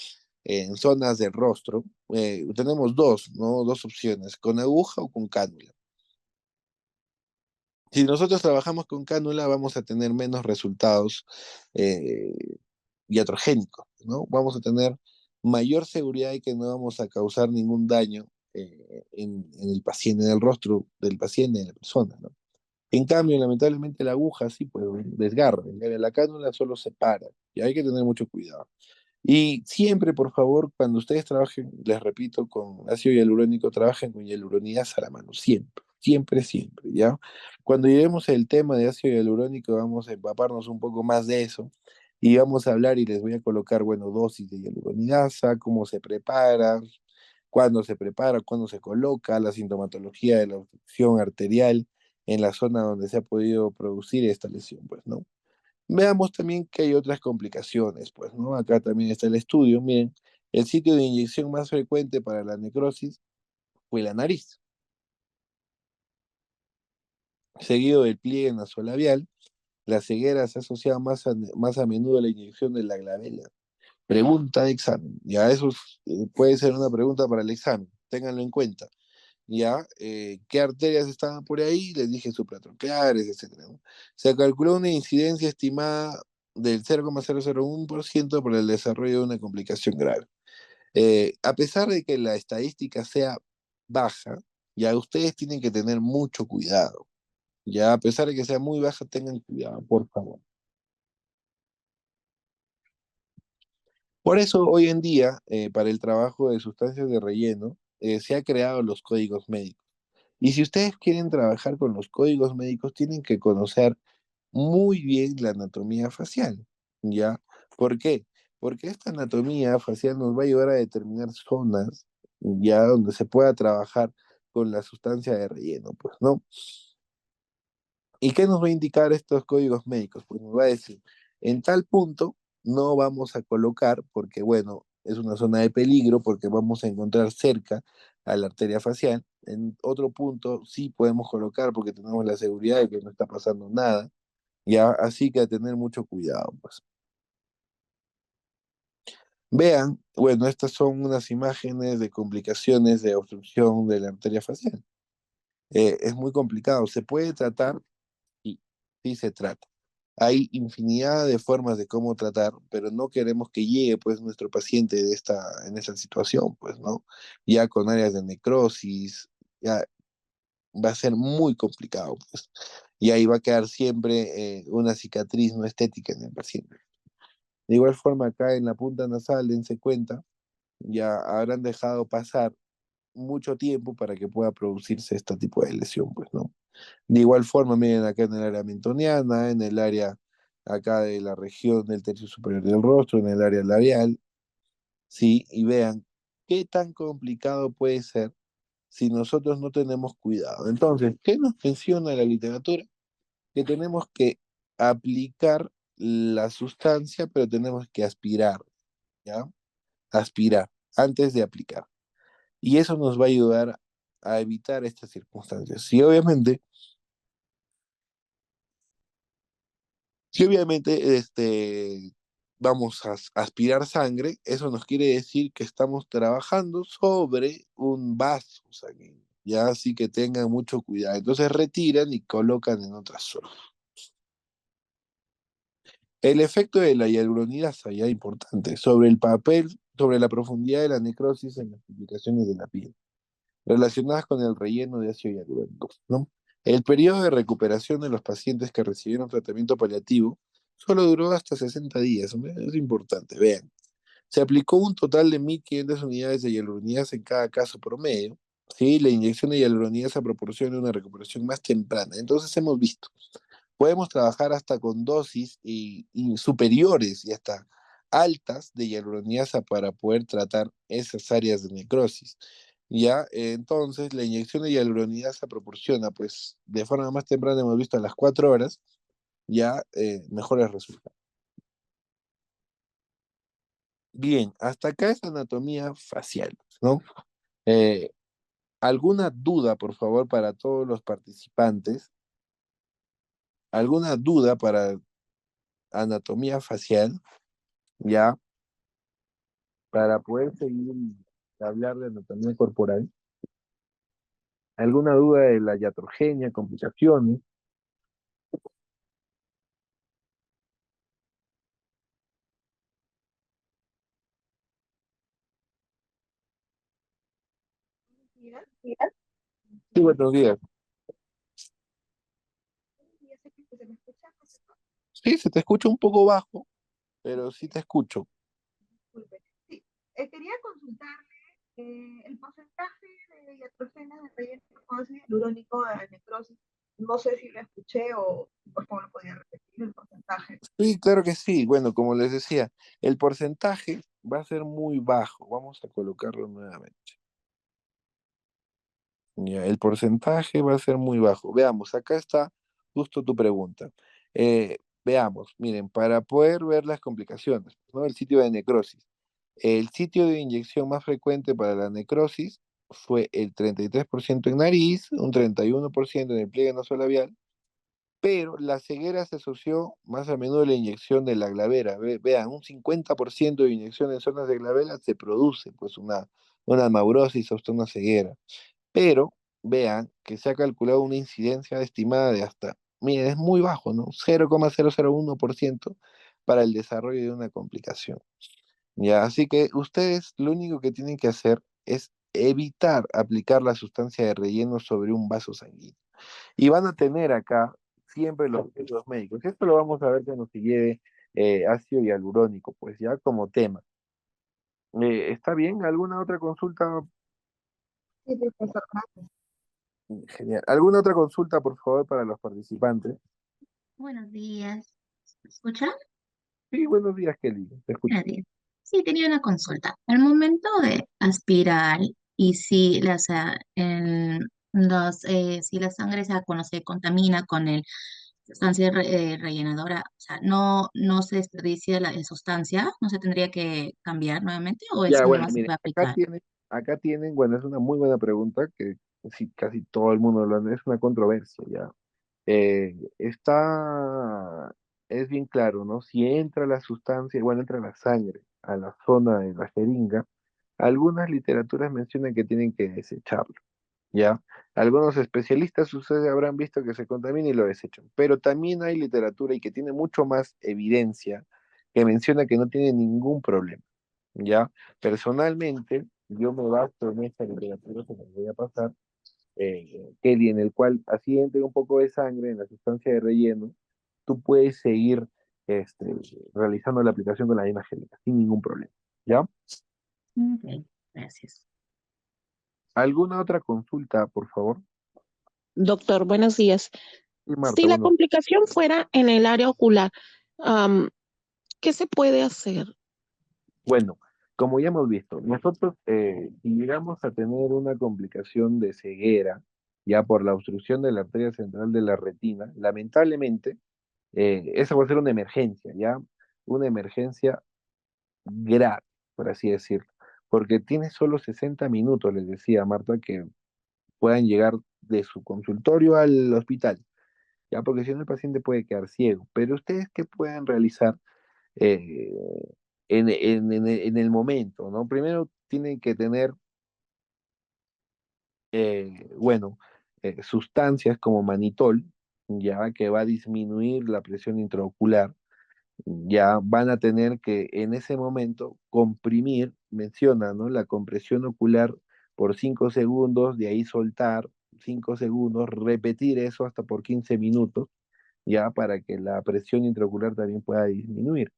en zonas del rostro, tenemos dos, ¿no? Dos opciones, con aguja o con cánula. Si nosotros trabajamos con cánula, vamos a tener menos resultados eh, iatrogénicos, ¿no? Vamos a tener mayor seguridad de que no vamos a causar ningún daño en el paciente, en el rostro del paciente, de la persona, ¿no? En cambio, lamentablemente la aguja sí puede desgarra, en cambio, la cánula solo separa, y hay que tener mucho cuidado. Y siempre, por favor, cuando ustedes trabajen, les repito, con ácido hialurónico, trabajen con hialuronidasa a la mano, siempre, siempre, siempre, ¿ya? Cuando lleguemos al tema de ácido hialurónico, vamos a empaparnos un poco más de eso y vamos a hablar y les voy a colocar, bueno, dosis de hialuronidasa, cómo se prepara, cuándo se coloca, la sintomatología de la obstrucción arterial en la zona donde se ha podido producir esta lesión, pues, ¿no? Veamos también que hay otras complicaciones, pues, ¿no? Acá también está el estudio. Miren, el sitio de inyección más frecuente para la necrosis fue la nariz, seguido del pliegue nasolabial. La ceguera se asocia más a menudo a la inyección de la glabela. Pregunta de examen. Ya eso puede ser una pregunta para el examen. Ténganlo en cuenta. ¿Ya? ¿Qué arterias estaban por ahí? Les dije supratroncleares, etcétera, ¿no? Se calculó una incidencia estimada del 0,001% por el desarrollo de una complicación grave. A pesar de que la estadística sea baja, ya ustedes tienen que tener mucho cuidado. Ya a pesar de que sea muy baja, tengan cuidado, por favor. Por eso hoy en día, para el trabajo de sustancias de relleno, se ha creado los códigos médicos. Y si ustedes quieren trabajar con los códigos médicos, tienen que conocer muy bien la anatomía facial, ¿ya? ¿Por qué? Porque esta anatomía facial nos va a ayudar a determinar zonas, ya donde se pueda trabajar con la sustancia de relleno, pues, ¿no? ¿Y qué nos va a indicar estos códigos médicos? Pues nos va a decir, en tal punto no vamos a colocar, porque bueno, es una zona de peligro, porque vamos a encontrar cerca a la arteria facial. En otro punto sí podemos colocar porque tenemos la seguridad de que no está pasando nada. Ya, así que a tener mucho cuidado, pues. Vean, bueno, estas son unas imágenes de complicaciones de obstrucción de la arteria facial. Es muy complicado. ¿Se puede tratar? Sí, sí se trata. Hay infinidad de formas de cómo tratar, pero no queremos que llegue, pues, nuestro paciente en esta situación, pues, ¿no? Ya con áreas de necrosis, ya va a ser muy complicado, pues. Y ahí va a quedar siempre una cicatriz no estética en el paciente. De igual forma, acá en la punta nasal, dense cuenta, ya habrán dejado pasar mucho tiempo para que pueda producirse este tipo de lesión, pues, ¿no? De igual forma, miren acá en el área mentoniana, en el área acá de la región del tercio superior del rostro, en el área labial, ¿sí? Y vean qué tan complicado puede ser si nosotros no tenemos cuidado. Entonces, ¿qué nos menciona la literatura? Que tenemos que aplicar la sustancia, pero tenemos que aspirar, ¿ya? Aspirar antes de aplicar. Y eso nos va a ayudar a evitar estas circunstancias. Si obviamente vamos a aspirar sangre, eso nos quiere decir que estamos trabajando sobre un vaso sanguíneo. Ya así que tengan mucho cuidado. Entonces retiran y colocan en otra zona. El efecto de la hialuronidasa, ya importante, sobre el papel, sobre la profundidad de la necrosis en las complicaciones de la piel, relacionadas con el relleno de ácido hialurónico, ¿no? El periodo de recuperación de los pacientes que recibieron tratamiento paliativo solo duró hasta 60 días, ¿no? Es importante, vean. Se aplicó un total de 1.500 unidades de hialuronidasa en cada caso promedio. Sí, la inyección de hialuronidasa proporciona una recuperación más temprana. Entonces hemos visto, podemos trabajar hasta con dosis y superiores y hasta altas de hialuronidasa para poder tratar esas áreas de necrosis. Ya, entonces la inyección de hialuronidasa proporciona, pues, de forma más temprana hemos visto a las 4 horas, ya mejores resultados. Bien, hasta acá es anatomía facial, ¿no? Eh, ¿Alguna duda, por favor, para todos los participantes? ¿Alguna duda para anatomía facial? Ya, para poder seguir y hablar de anatomía corporal. ¿Alguna duda de la iatrogenia, complicaciones? Sí, buenos días. Sí, se te escucha un poco bajo, pero sí te escucho. Sí, quería consultarle el porcentaje de iatrogena de relleno con ácido hialurónico de necrosis. No sé si lo escuché o por favor lo podía repetir el porcentaje. Sí, claro que sí. Bueno, como les decía, el porcentaje va a ser muy bajo. Vamos a colocarlo nuevamente. Ya, el porcentaje va a ser muy bajo. Veamos, acá está justo tu pregunta. Veamos, miren, para poder ver las complicaciones, ¿no? El sitio de necrosis. El sitio de inyección más frecuente para la necrosis fue el 33% en nariz, un 31% en el pliegue nasolabial, pero la ceguera se asoció más a menudo a la inyección de la glabera. Vean, un 50% de inyección en zonas de glabela se produce pues una amaurosis o hasta una ceguera. Pero vean que se ha calculado una incidencia estimada de hasta, miren, es muy bajo, ¿no? 0,001% para el desarrollo de una complicación. Ya, así que ustedes lo único que tienen que hacer es evitar aplicar la sustancia de relleno sobre un vaso sanguíneo. Y van a tener acá siempre los médicos. Esto lo vamos a ver cuando se lleve ácido hialurónico, pues ya como tema. ¿Está bien? ¿Alguna otra consulta? Sí, profesor, gracias. Genial. ¿Alguna otra consulta, por favor, para los participantes? Buenos días. ¿Me escucha? Sí, buenos días, Kelly. Te escucho. Buenos días. Sí, tenía una consulta. Al momento de aspirar y si si la sangre cuando se contamina con el sustancia rellenadora, o sea, no se desperdicia la sustancia, no se tendría que cambiar nuevamente o Ya, eso bueno, nomás se mire, puede aplicar. acá tienen, bueno, es una muy buena pregunta que sí, casi todo el mundo lo es una controversia, ya. Es bien claro, ¿no? Si entra la sustancia, bueno, entra la sangre a la zona de la jeringa, algunas literaturas mencionan que tienen que desecharlo, ¿ya? Algunos especialistas ustedes habrán visto que se contamina y lo desechan, pero también hay literatura y que tiene mucho más evidencia que menciona que no tiene ningún problema, ¿ya? Personalmente, yo me baso en esta literatura que les voy a pasar, Kelly, en el cual así entre un poco de sangre en la sustancia de relleno, tú puedes seguir este, realizando la aplicación con la misma gélica, sin ningún problema, ¿ya? Ok, gracias. ¿Alguna otra consulta, por favor? Doctor, buenos días. Sí, Marta, Si la bueno, complicación fuera en el área ocular, am, ¿qué se puede hacer? bueno, como ya hemos visto, nosotros si llegamos a tener una complicación de ceguera, ya por la obstrucción de la arteria central de la retina, lamentablemente, esa va a ser una emergencia, ¿ya? Una emergencia grave, por así decirlo, porque tiene solo 60 minutos, les decía a Marta, que puedan llegar de su consultorio al hospital, ya, porque si no el paciente puede quedar ciego, pero ustedes qué pueden realizar eh, en el momento, ¿no? Primero tienen que tener, bueno, sustancias como manitol, ya que va a disminuir la presión intraocular, ya van a tener que en ese momento comprimir, menciona, ¿no? La compresión ocular por 5 segundos, de ahí soltar 5 segundos, repetir eso hasta por 15 minutos, ya para que la presión intraocular también pueda disminuir,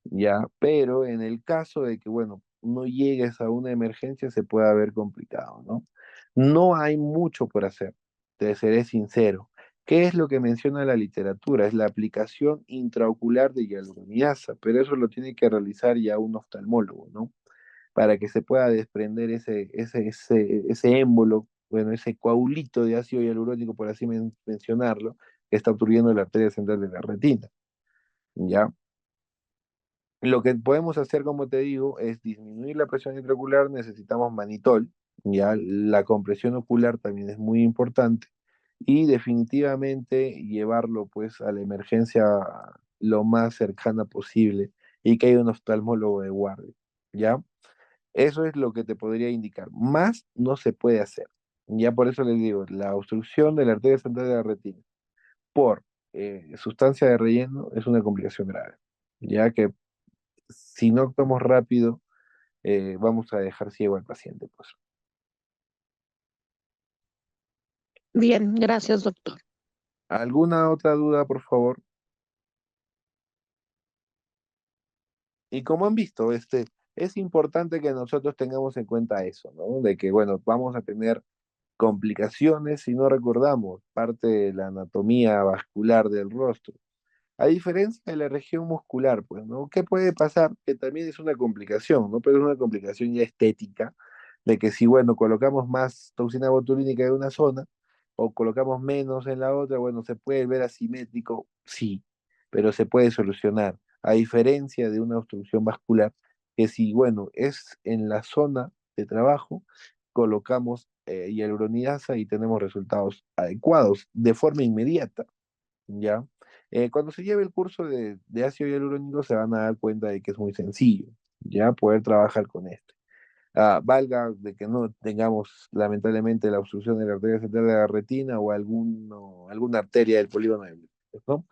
ya, pero en el caso de que, bueno, no llegues a una emergencia, se puede haber complicado, ¿no? No hay mucho por hacer, te seré sincero. ¿Qué es lo que menciona la literatura? Es la aplicación intraocular de hialuronidasa, pero eso lo tiene que realizar ya un oftalmólogo, ¿no? Para que se pueda desprender ese émbolo, bueno, ese coagulito de ácido hialurónico, por así mencionarlo, que está obstruyendo la arteria central de la retina, ¿ya? Lo que podemos hacer, como te digo, es disminuir la presión intraocular, necesitamos manitol, ya la compresión ocular también es muy importante y definitivamente llevarlo pues a la emergencia lo más cercana posible y que haya un oftalmólogo de guardia, ¿ya? Eso es lo que te podría indicar. Más no se puede hacer. Ya por eso les digo, la obstrucción de la arteria central de la retina por sustancia de relleno es una complicación grave, ya que si no actuamos rápido, vamos a dejar ciego al paciente, pues. Bien, gracias, doctor. ¿Alguna otra duda, por favor? Y como han visto, es importante que nosotros tengamos en cuenta eso, ¿no? De que, bueno, vamos a tener complicaciones si no recordamos parte de la anatomía vascular del rostro. A diferencia de la región muscular, pues, ¿no? ¿Qué puede pasar? Que también es una complicación, ¿no? Pero es una complicación ya estética, de que si, bueno, colocamos más toxina botulínica en una zona o colocamos menos en la otra, bueno, se puede ver asimétrico, sí, pero se puede solucionar. A diferencia de una obstrucción vascular, que si, bueno, es en la zona de trabajo, colocamos hialuronidasa y tenemos resultados adecuados de forma inmediata. ¿ya? Cuando se lleve el curso de ácido hialurónico se van a dar cuenta de que es muy sencillo, ¿ya? Poder trabajar con esto. Valga de que no tengamos lamentablemente la obstrucción de la arteria central de la retina o alguna arteria del polígono de Blanco, ¿no?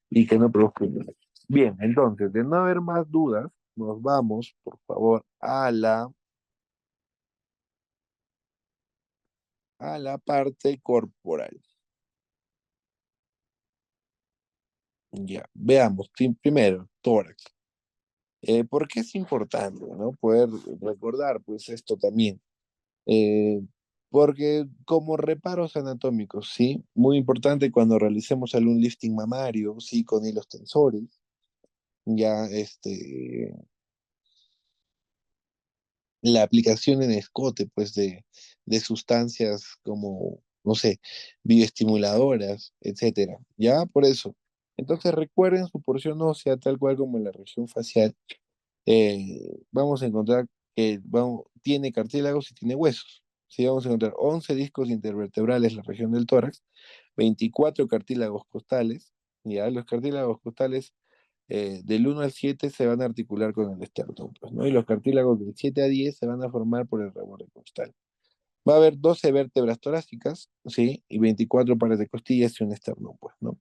Y que no produzca dolor. Bien, entonces, de no haber más dudas, nos vamos, por favor, a la parte corporal. Ya, veamos, primero, tórax. ¿Por qué es importante, ¿no? Poder recordar, pues, esto también. Eh, Porque como reparos anatómicos, ¿sí? Muy importante cuando realicemos algún lifting mamario, ¿sí? Con hilos tensores, ya, la aplicación en escote, pues, de sustancias como, no sé, bioestimuladoras, etcétera, ya, por eso. Entonces recuerden su porción ósea, tal cual como en la región facial, vamos a encontrar que tiene cartílagos y tiene huesos. Sí, vamos a encontrar 11 discos intervertebrales en la región del tórax, 24 cartílagos costales, ya los cartílagos costales del 1 al 7 se van a articular con el esternón, pues, ¿no? Y los cartílagos del 7 a 10 se van a formar por el reborde costal. Va a haber 12 vértebras torácicas, ¿sí? Y 24 pares de costillas y un esternón, pues, ¿no?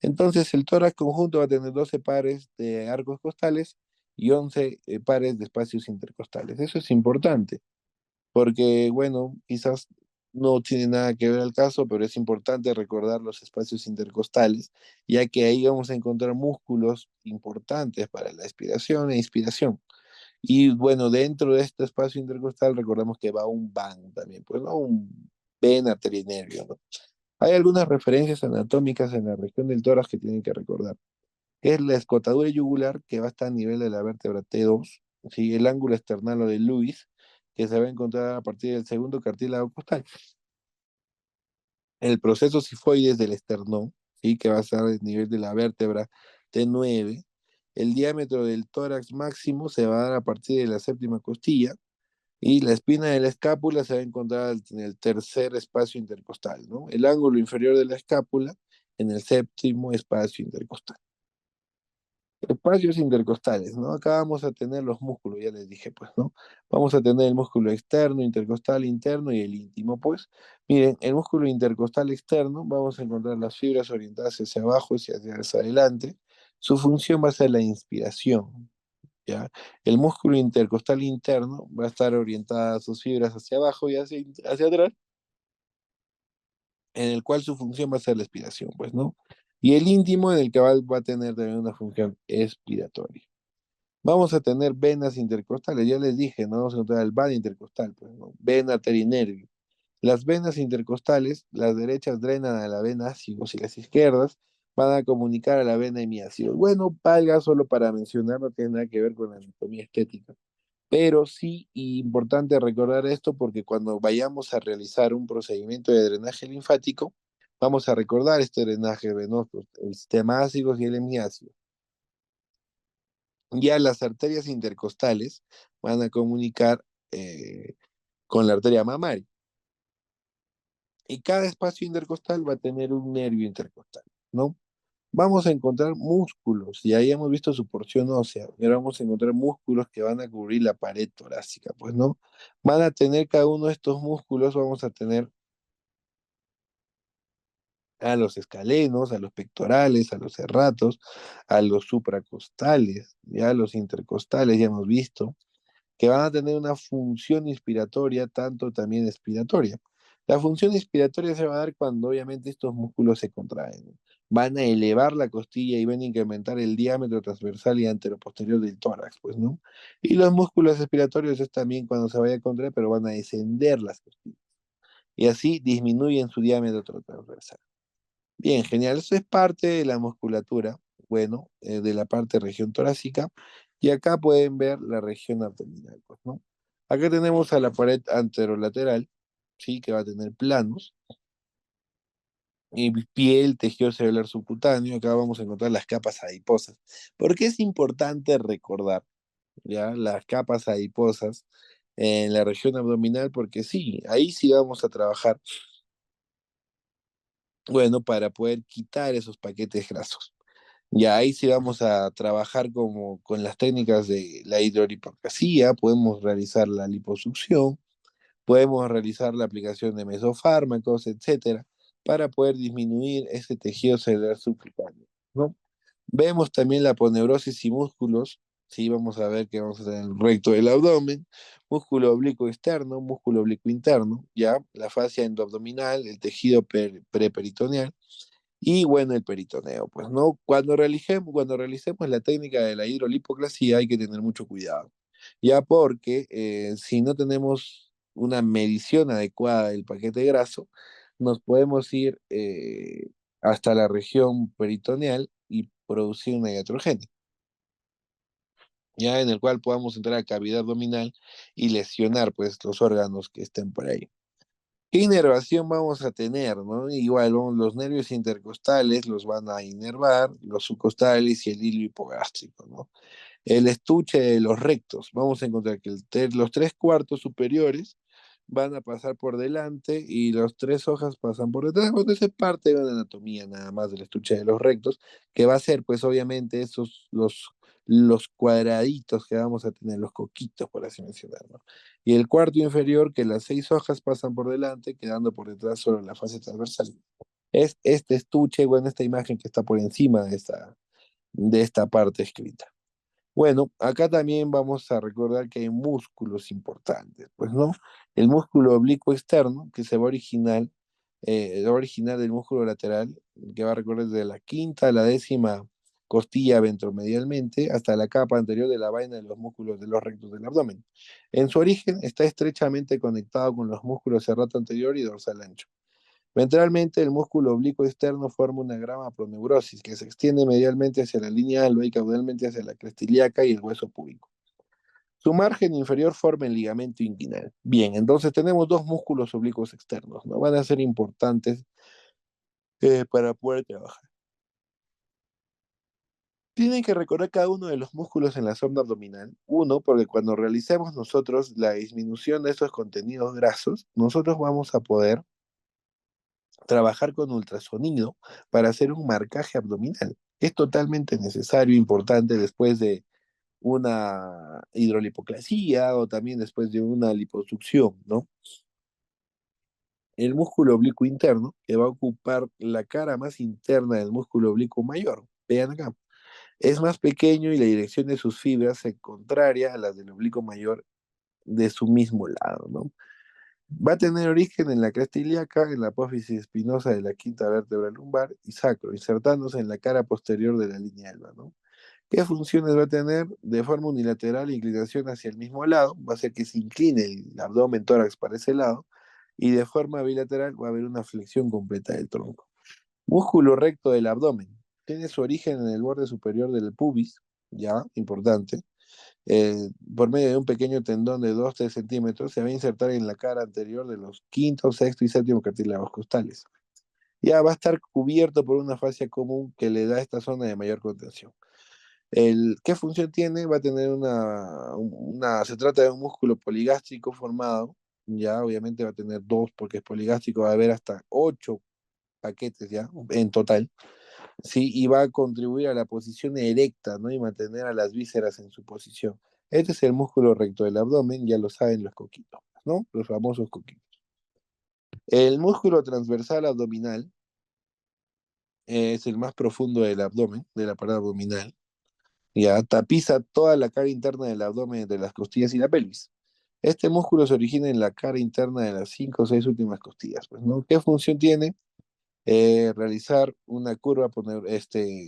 Entonces el tórax conjunto va a tener 12 pares de arcos costales y 11 pares de espacios intercostales. Eso es importante, porque, bueno, quizás no tiene nada que ver al caso, pero es importante recordar los espacios intercostales, ya que ahí vamos a encontrar músculos importantes para la expiración e inspiración. Y bueno, dentro de este espacio intercostal recordamos que va un van también, pues, ¿no? Un vena, arteria y nervio, ¿no? Hay algunas referencias anatómicas en la región del tórax que tienen que recordar, que es la escotadura yugular, que va a estar a nivel de la vértebra T2, ¿sí? El ángulo esternal o de Lewis, que se va a encontrar a partir del segundo cartílago costal. El proceso sifoides del esternón, ¿sí? Que va a estar a nivel de la vértebra T9. El diámetro del tórax máximo se va a dar a partir de la séptima costilla, y la espina de la escápula se va a encontrar en el tercer espacio intercostal, ¿no? El ángulo inferior de la escápula en el séptimo espacio intercostal. Espacios intercostales, ¿no? Acá vamos a tener los músculos, ya les dije, pues, ¿no? Vamos a tener el músculo externo, intercostal interno y el íntimo, pues. Miren, el músculo intercostal externo, vamos a encontrar las fibras orientadas hacia abajo y hacia adelante. Su función va a ser la inspiración, ¿ya? El músculo intercostal interno va a estar orientada sus fibras hacia abajo y hacia atrás, en el cual su función va a ser la expiración, pues, ¿no? Y el íntimo en el que va a tener también una función expiratoria. Vamos a tener venas intercostales, ya les dije, ¿no? Vamos a encontrar el vano intercostal, pues, ¿no? Vena, arteria y nervio. Las venas intercostales, las derechas drenan a la vena ácidos y las izquierdas van a comunicar a la vena hemiácidos. Bueno, valga solo para mencionar, no tiene nada que ver con la anatomía estética. Pero sí, importante recordar esto porque cuando vayamos a realizar un procedimiento de drenaje linfático, vamos a recordar este drenaje venoso, el sistema ácido y el hemiácido. Ya las arterias intercostales van a comunicar con la arteria mamaria. Y cada espacio intercostal va a tener un nervio intercostal, ¿no? Vamos a encontrar músculos, y ahí hemos visto su porción ósea, y ahora vamos a encontrar músculos que van a cubrir la pared torácica, pues, ¿no? Van a tener cada uno de estos músculos, vamos a tener a los escalenos, a los pectorales, a los serratos, a los supracostales, ya los intercostales, ya hemos visto, que van a tener una función inspiratoria, tanto también expiratoria. La función inspiratoria se va a dar cuando obviamente estos músculos se contraen. Van a elevar la costilla y van a incrementar el diámetro transversal y anteroposterior del tórax, pues, ¿no? Y los músculos expiratorios es también cuando se vaya a contraer, pero van a descender las costillas. Y así disminuyen su diámetro transversal. Bien, genial. Eso es parte de la musculatura, bueno, de la parte región torácica. Y acá pueden ver la región abdominal, pues, ¿no? Acá tenemos a la pared anterolateral, ¿sí? Que va a tener planos, y piel, tejido celular subcutáneo. Acá vamos a encontrar las capas adiposas. ¿Por qué es importante recordar, ya, las capas adiposas en la región abdominal? Porque sí, ahí sí vamos a trabajar bueno, para poder quitar esos paquetes grasos. Ya ahí sí vamos a trabajar como con las técnicas de la hidrolipoprasía, podemos realizar la liposucción, podemos realizar la aplicación de mesofármacos, etcétera, para poder disminuir ese tejido celular subcutáneo, ¿no? Vemos también la poneurosis y músculos, sí, vamos a ver que vamos a tener el recto del abdomen, músculo oblicuo externo, músculo oblicuo interno, ya, la fascia endoabdominal, el tejido preperitoneal, y bueno, el peritoneo, pues, ¿no? Cuando realicemos la técnica de la hidrolipoclasía hay que tener mucho cuidado, ya porque si no tenemos una medición adecuada del paquete graso, nos podemos ir hasta la región peritoneal y producir una iatrogenia, ya en el cual podamos entrar a cavidad abdominal y lesionar, pues, los órganos que estén por ahí. ¿Qué inervación vamos a tener, no? Igual, los nervios intercostales los van a inervar, los subcostales y el hilo hipogástrico, ¿no? El estuche de los rectos, vamos a encontrar que los tres cuartos superiores van a pasar por delante y los tres hojas pasan por detrás. Bueno, esa es parte de la anatomía nada más del estuche de los rectos, que va a ser, pues, obviamente, los cuadraditos que vamos a tener, los coquitos, por así mencionar, ¿no? Y el cuarto inferior, que las seis hojas pasan por delante, quedando por detrás solo la fase transversal. Es este estuche, bueno, esta imagen que está por encima de esta parte escrita. Bueno, acá también vamos a recordar que hay músculos importantes, pues, ¿no? El músculo oblicuo externo, que va a originar del músculo lateral, que va a recorrer desde la quinta a la décima costilla ventromedialmente hasta la capa anterior de la vaina de los músculos de los rectos del abdomen. En su origen está estrechamente conectado con los músculos serrato anterior y dorsal ancho. Ventralmente, el músculo oblicuo externo forma una grama proneurosis que se extiende medialmente hacia la línea alba y caudalmente hacia la cresta ilíaca y el hueso púbico. Su margen inferior forma el ligamento inguinal. Bien, entonces tenemos dos músculos oblicuos externos, ¿no? Van a ser importantes para poder trabajar. Tienen que recordar cada uno de los músculos en la zona abdominal. Uno, porque cuando realicemos nosotros la disminución de esos contenidos grasos, nosotros vamos a poder trabajar con ultrasonido para hacer un marcaje abdominal. Es totalmente necesario, importante después de una hidrolipoclasía o también después de una liposucción, ¿no? El músculo oblicuo interno, que va a ocupar la cara más interna del músculo oblicuo mayor. Vean acá. Es más pequeño y la dirección de sus fibras es contraria a las del oblicuo mayor de su mismo lado, ¿no? Va a tener origen en la cresta ilíaca, en la apófisis espinosa de la quinta vértebra lumbar y sacro, insertándose en la cara posterior de la línea alba, ¿no? ¿Qué funciones va a tener? De forma unilateral, inclinación hacia el mismo lado, va a hacer que se incline el abdomen tórax para ese lado, y de forma bilateral va a haber una flexión completa del tronco. Músculo recto del abdomen. Tiene su origen en el borde superior del pubis, ya, importante, por medio de un pequeño tendón de 2-3 centímetros, se va a insertar en la cara anterior de los quinto, sexto y séptimo cartílagos costales. Ya va a estar cubierto por una fascia común que le da a esta zona de mayor contención. ¿Qué función tiene? Va a tener se trata de un músculo poligástrico formado, ya obviamente va a tener dos porque es poligástrico, va a haber hasta 8 paquetes ya en total, ¿sí? Y va a contribuir a la posición erecta, ¿no? Y mantener a las vísceras en su posición. Este es el músculo recto del abdomen, ya lo saben los coquitos, ¿no? Los famosos coquitos. El músculo transversal abdominal es el más profundo del abdomen, de la pared abdominal. Ya tapiza toda la cara interna del abdomen entre las costillas y la pelvis. Este músculo se origina en la cara interna de las 5 o 6 últimas costillas, pues, ¿no? ¿Qué función tiene? Realizar una curva,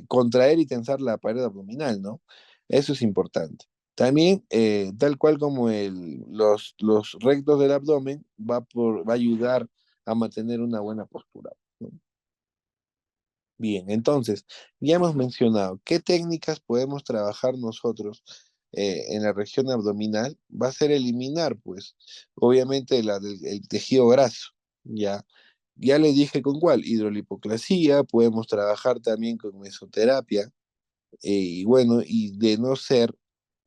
contraer y tensar la pared abdominal, ¿no? Eso es importante. También, tal cual como los rectos del abdomen, va a ayudar a mantener una buena postura, ¿no? Bien, entonces, ya hemos mencionado qué técnicas podemos trabajar nosotros en la región abdominal. Va a ser eliminar, pues, obviamente el tejido graso, ¿ya? Ya le dije con cuál, hidrolipoclasía, podemos trabajar también con mesoterapia, y bueno, y de no ser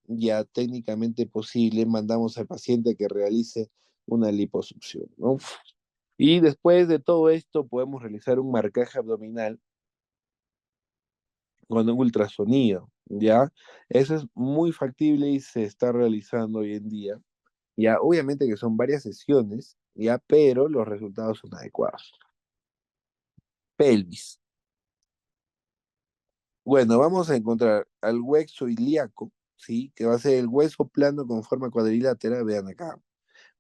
ya técnicamente posible, mandamos al paciente a que realice una liposucción, ¿no? Y después de todo esto podemos realizar un marcaje abdominal con un ultrasonido, ¿ya? Eso es muy factible y se está realizando hoy en día. Ya, obviamente que son varias sesiones, ya, pero los resultados son adecuados. Pelvis. Bueno, vamos a encontrar al hueso ilíaco, ¿sí? Que va a ser el hueso plano con forma cuadrilátera, vean acá.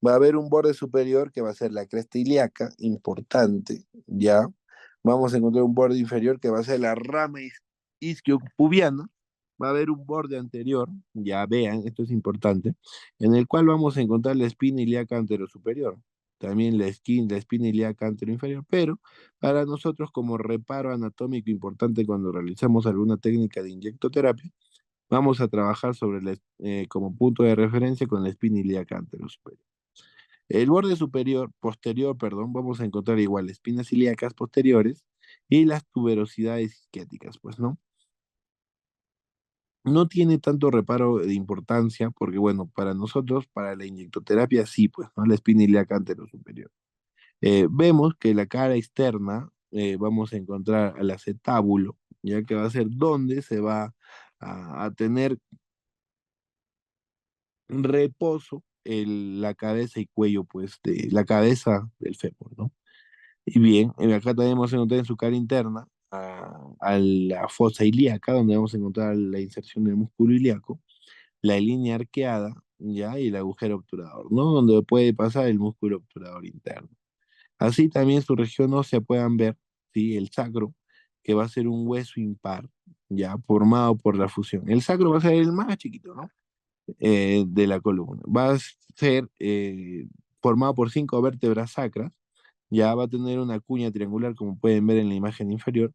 Va a haber un borde superior que va a ser la cresta ilíaca, importante, ¿ya? Vamos a encontrar un borde inferior que va a ser la rama isquiopubiana. Va a haber un borde anterior, ya vean, esto es importante, en el cual vamos a encontrar la espina ilíaca anterosuperior. También la espina ilíaca anteroinferior, pero para nosotros como reparo anatómico importante cuando realizamos alguna técnica de inyectoterapia, vamos a trabajar sobre como punto de referencia con la espina ilíaca anterosuperior. El borde superior, posterior, perdón, vamos a encontrar igual espinas ilíacas posteriores y las tuberosidades isquiáticas, pues, ¿no? No tiene tanto reparo de importancia porque, bueno, para nosotros, para la inyectoterapia, sí, pues, ¿no? La espina ilíaca anterosuperior. Vemos que la cara externa vamos a encontrar al acetábulo, ya que va a ser donde se va a tener reposo la cabeza y cuello, pues, de la cabeza del fémur, ¿no? Y bien, acá también vamos a encontrar en su cara interna a la fosa ilíaca, donde vamos a encontrar la inserción del músculo ilíaco, la línea arqueada, ¿ya? Y el agujero obturador, ¿no? Donde puede pasar el músculo obturador interno. Así también su región ósea puedan ver, ¿sí? El sacro, que va a ser un hueso impar, ya formado por la fusión. El sacro va a ser el más chiquito, ¿no? De la columna. Va a ser formado por 5 vértebras sacras, ya va a tener una cuña triangular, como pueden ver en la imagen inferior,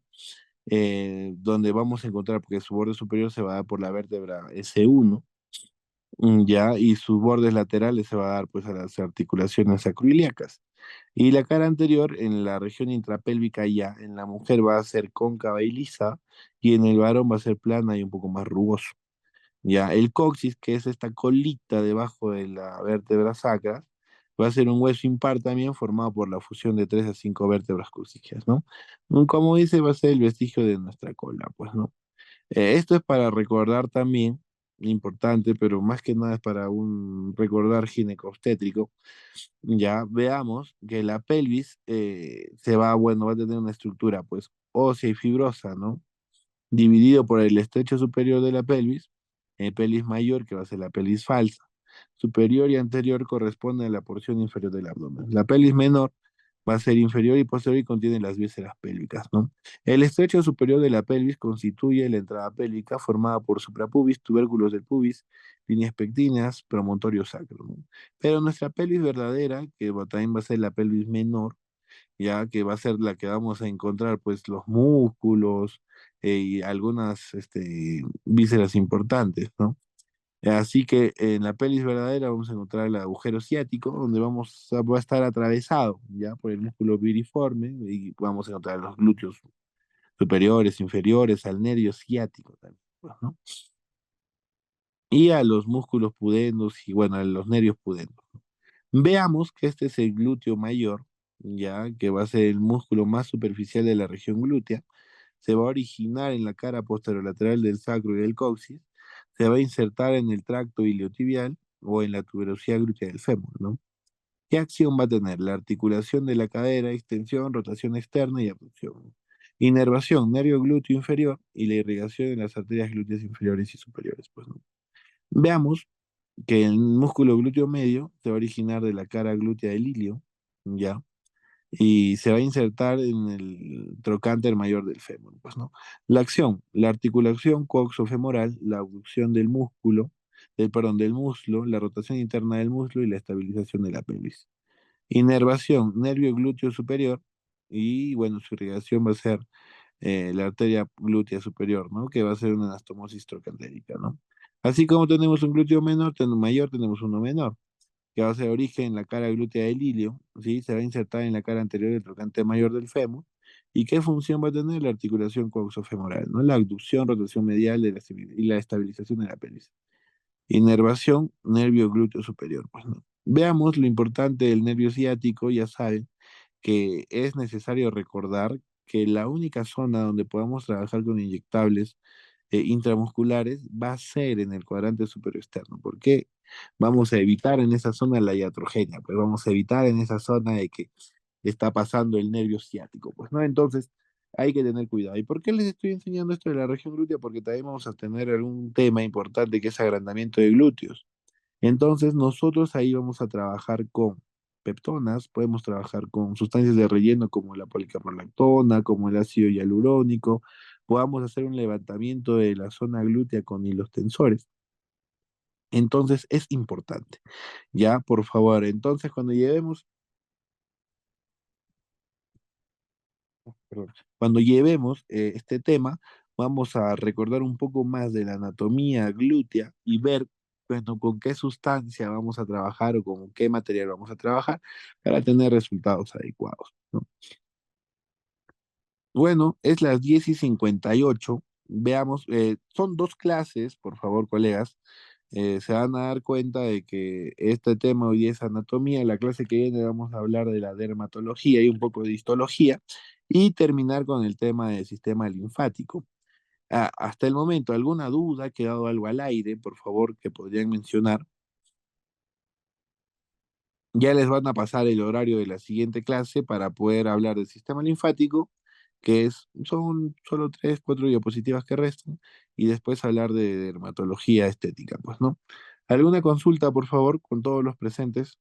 donde vamos a encontrar, porque su borde superior se va a dar por la vértebra S1, ya, y sus bordes laterales se va a dar pues a las articulaciones sacroiliacas. Y la cara anterior, en la región intrapélvica ya, en la mujer va a ser cóncava y lisa, y en el varón va a ser plana y un poco más rugoso. Ya, el coxis, que es esta colita debajo de la vértebra sacra, va a ser un hueso impar también formado por la fusión de 3 a 5 vértebras crucígeas, ¿no? Como dice, va a ser el vestigio de nuestra cola, pues, ¿no? Esto es para recordar también, importante, pero más que nada es para un recordar ginecobstétrico. Ya veamos que la pelvis bueno, va a tener una estructura, pues, ósea y fibrosa, ¿no? Dividido por el estrecho superior de la pelvis, pelvis mayor, que va a ser la pelvis falsa, superior y anterior corresponde a la porción inferior del abdomen. La pelvis menor va a ser inferior y posterior y contiene las vísceras pélvicas, ¿no? El estrecho superior de la pelvis constituye la entrada pélvica formada por suprapubis, tubérculos del pubis, líneas pectíneas, promontorio sacro, ¿no? Pero nuestra pelvis verdadera, que también va a ser la pelvis menor, ya que va a ser la que vamos a encontrar, pues, los músculos y algunas vísceras importantes, ¿no? Así que en la pelvis verdadera vamos a encontrar el agujero ciático, donde va a estar atravesado ya por el músculo viriforme y vamos a encontrar los glúteos superiores, inferiores, al nervio ciático también, pues, ¿no? Y a los músculos pudendos y bueno, a los nervios pudendos. Veamos que este es el glúteo mayor, ya que va a ser el músculo más superficial de la región glútea, se va a originar en la cara posterolateral del sacro y del coxis, se va a insertar en el tracto iliotibial o en la tuberosidad glútea del fémur, ¿no? ¿Qué acción va a tener? La articulación de la cadera, extensión, rotación externa y abducción. Inervación, nervio glúteo inferior y la irrigación de las arterias glúteas inferiores y superiores, pues, ¿no? Veamos que el músculo glúteo medio se va a originar de la cara glútea del ilio, ¿ya? Y se va a insertar en el trocánter mayor del fémur, pues, ¿no? La acción, la articulación coxofemoral, la abducción del músculo, del muslo, la rotación interna del muslo y la estabilización de la pelvis. Inervación, nervio glúteo superior, y bueno, su irrigación va a ser la arteria glútea superior, ¿no? Que va a ser una anastomosis trocantérica, ¿no? Así como tenemos un glúteo mayor, tenemos uno menor que va a ser origen en la cara glútea del ilio, ¿sí? Se va a insertar en la cara anterior del trocánter mayor del fémur. ¿Y qué función va a tener la articulación coxofemoral, ¿no? La abducción, rotación medial y la estabilización de la pelvis. Inervación, nervio glúteo superior, pues, ¿no? Veamos lo importante del nervio ciático, ya saben que es necesario recordar que la única zona donde podamos trabajar con inyectables intramusculares va a ser en el cuadrante superexterno. ¿Por qué? Vamos a evitar en esa zona la iatrogenia, pues vamos a evitar en esa zona de que está pasando el nervio ciático, pues, ¿no? Entonces, hay que tener cuidado. ¿Y por qué les estoy enseñando esto de la región glútea? Porque también vamos a tener algún tema importante que es agrandamiento de glúteos. Entonces, nosotros ahí vamos a trabajar con peptonas, podemos trabajar con sustancias de relleno como la policaprolactona, como el ácido hialurónico, podamos hacer un levantamiento de la zona glútea con hilos tensores. Entonces, es importante. Ya, por favor, entonces cuando llevemos, perdón, cuando llevemos este tema, vamos a recordar un poco más de la anatomía glútea y ver, bueno, con qué sustancia vamos a trabajar o con qué material vamos a trabajar para tener resultados adecuados, ¿no? Bueno, es las 10:58. Veamos, son dos clases, por favor, colegas. Se van a dar cuenta de que este tema hoy es anatomía. La clase que viene vamos a hablar de la dermatología y un poco de histología y terminar con el tema del sistema linfático. Hasta el momento, ¿alguna duda? ¿Ha quedado algo al aire, por favor, que podrían mencionar? Ya les van a pasar el horario de la siguiente clase para poder hablar del sistema linfático, son solo 3, 4 diapositivas que restan, y después hablar de dermatología estética, pues, ¿no? ¿Alguna consulta, por favor, con todos los presentes?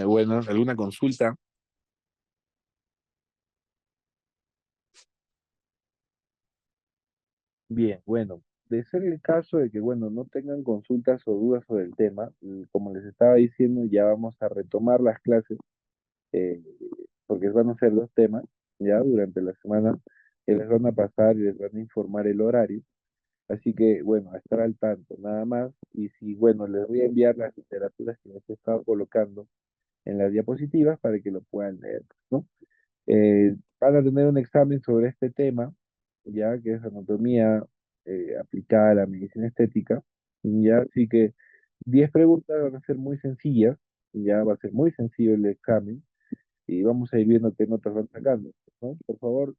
Bueno, ¿alguna consulta? Bien, bueno, de ser el caso de que, bueno, no tengan consultas o dudas sobre el tema, como les estaba diciendo, ya vamos a retomar las clases, eh, porque van a ser dos temas, ya durante la semana, que les van a pasar y les van a informar el horario. Así que, bueno, a estar al tanto, nada más. Y si, bueno, les voy a enviar las literaturas que les he estado colocando en las diapositivas para que lo puedan leer, ¿no? Van a tener un examen sobre este tema, ya que es anatomía aplicada a la medicina estética, ya, así que 10 preguntas van a ser muy sencillas, ya va a ser muy sencillo el examen y vamos a ir viendo qué notas van sacando, ¿no? Por favor,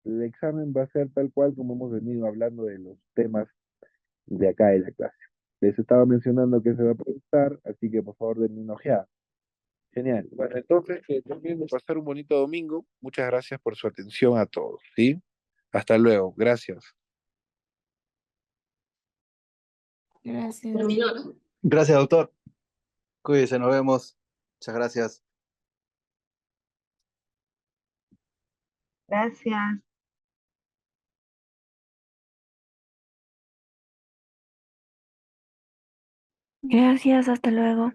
el examen va a ser tal cual como hemos venido hablando de los temas de acá de la clase. Les estaba mencionando que se va a preguntar, así que por favor denme una ojeada. Genial. Bueno, entonces, que terminen de pasar un bonito domingo. Muchas gracias por su atención a todos, ¿sí? Hasta luego. Gracias. Gracias. Gracias, doctor. Cuídese, nos vemos. Muchas gracias. Gracias. Gracias, hasta luego.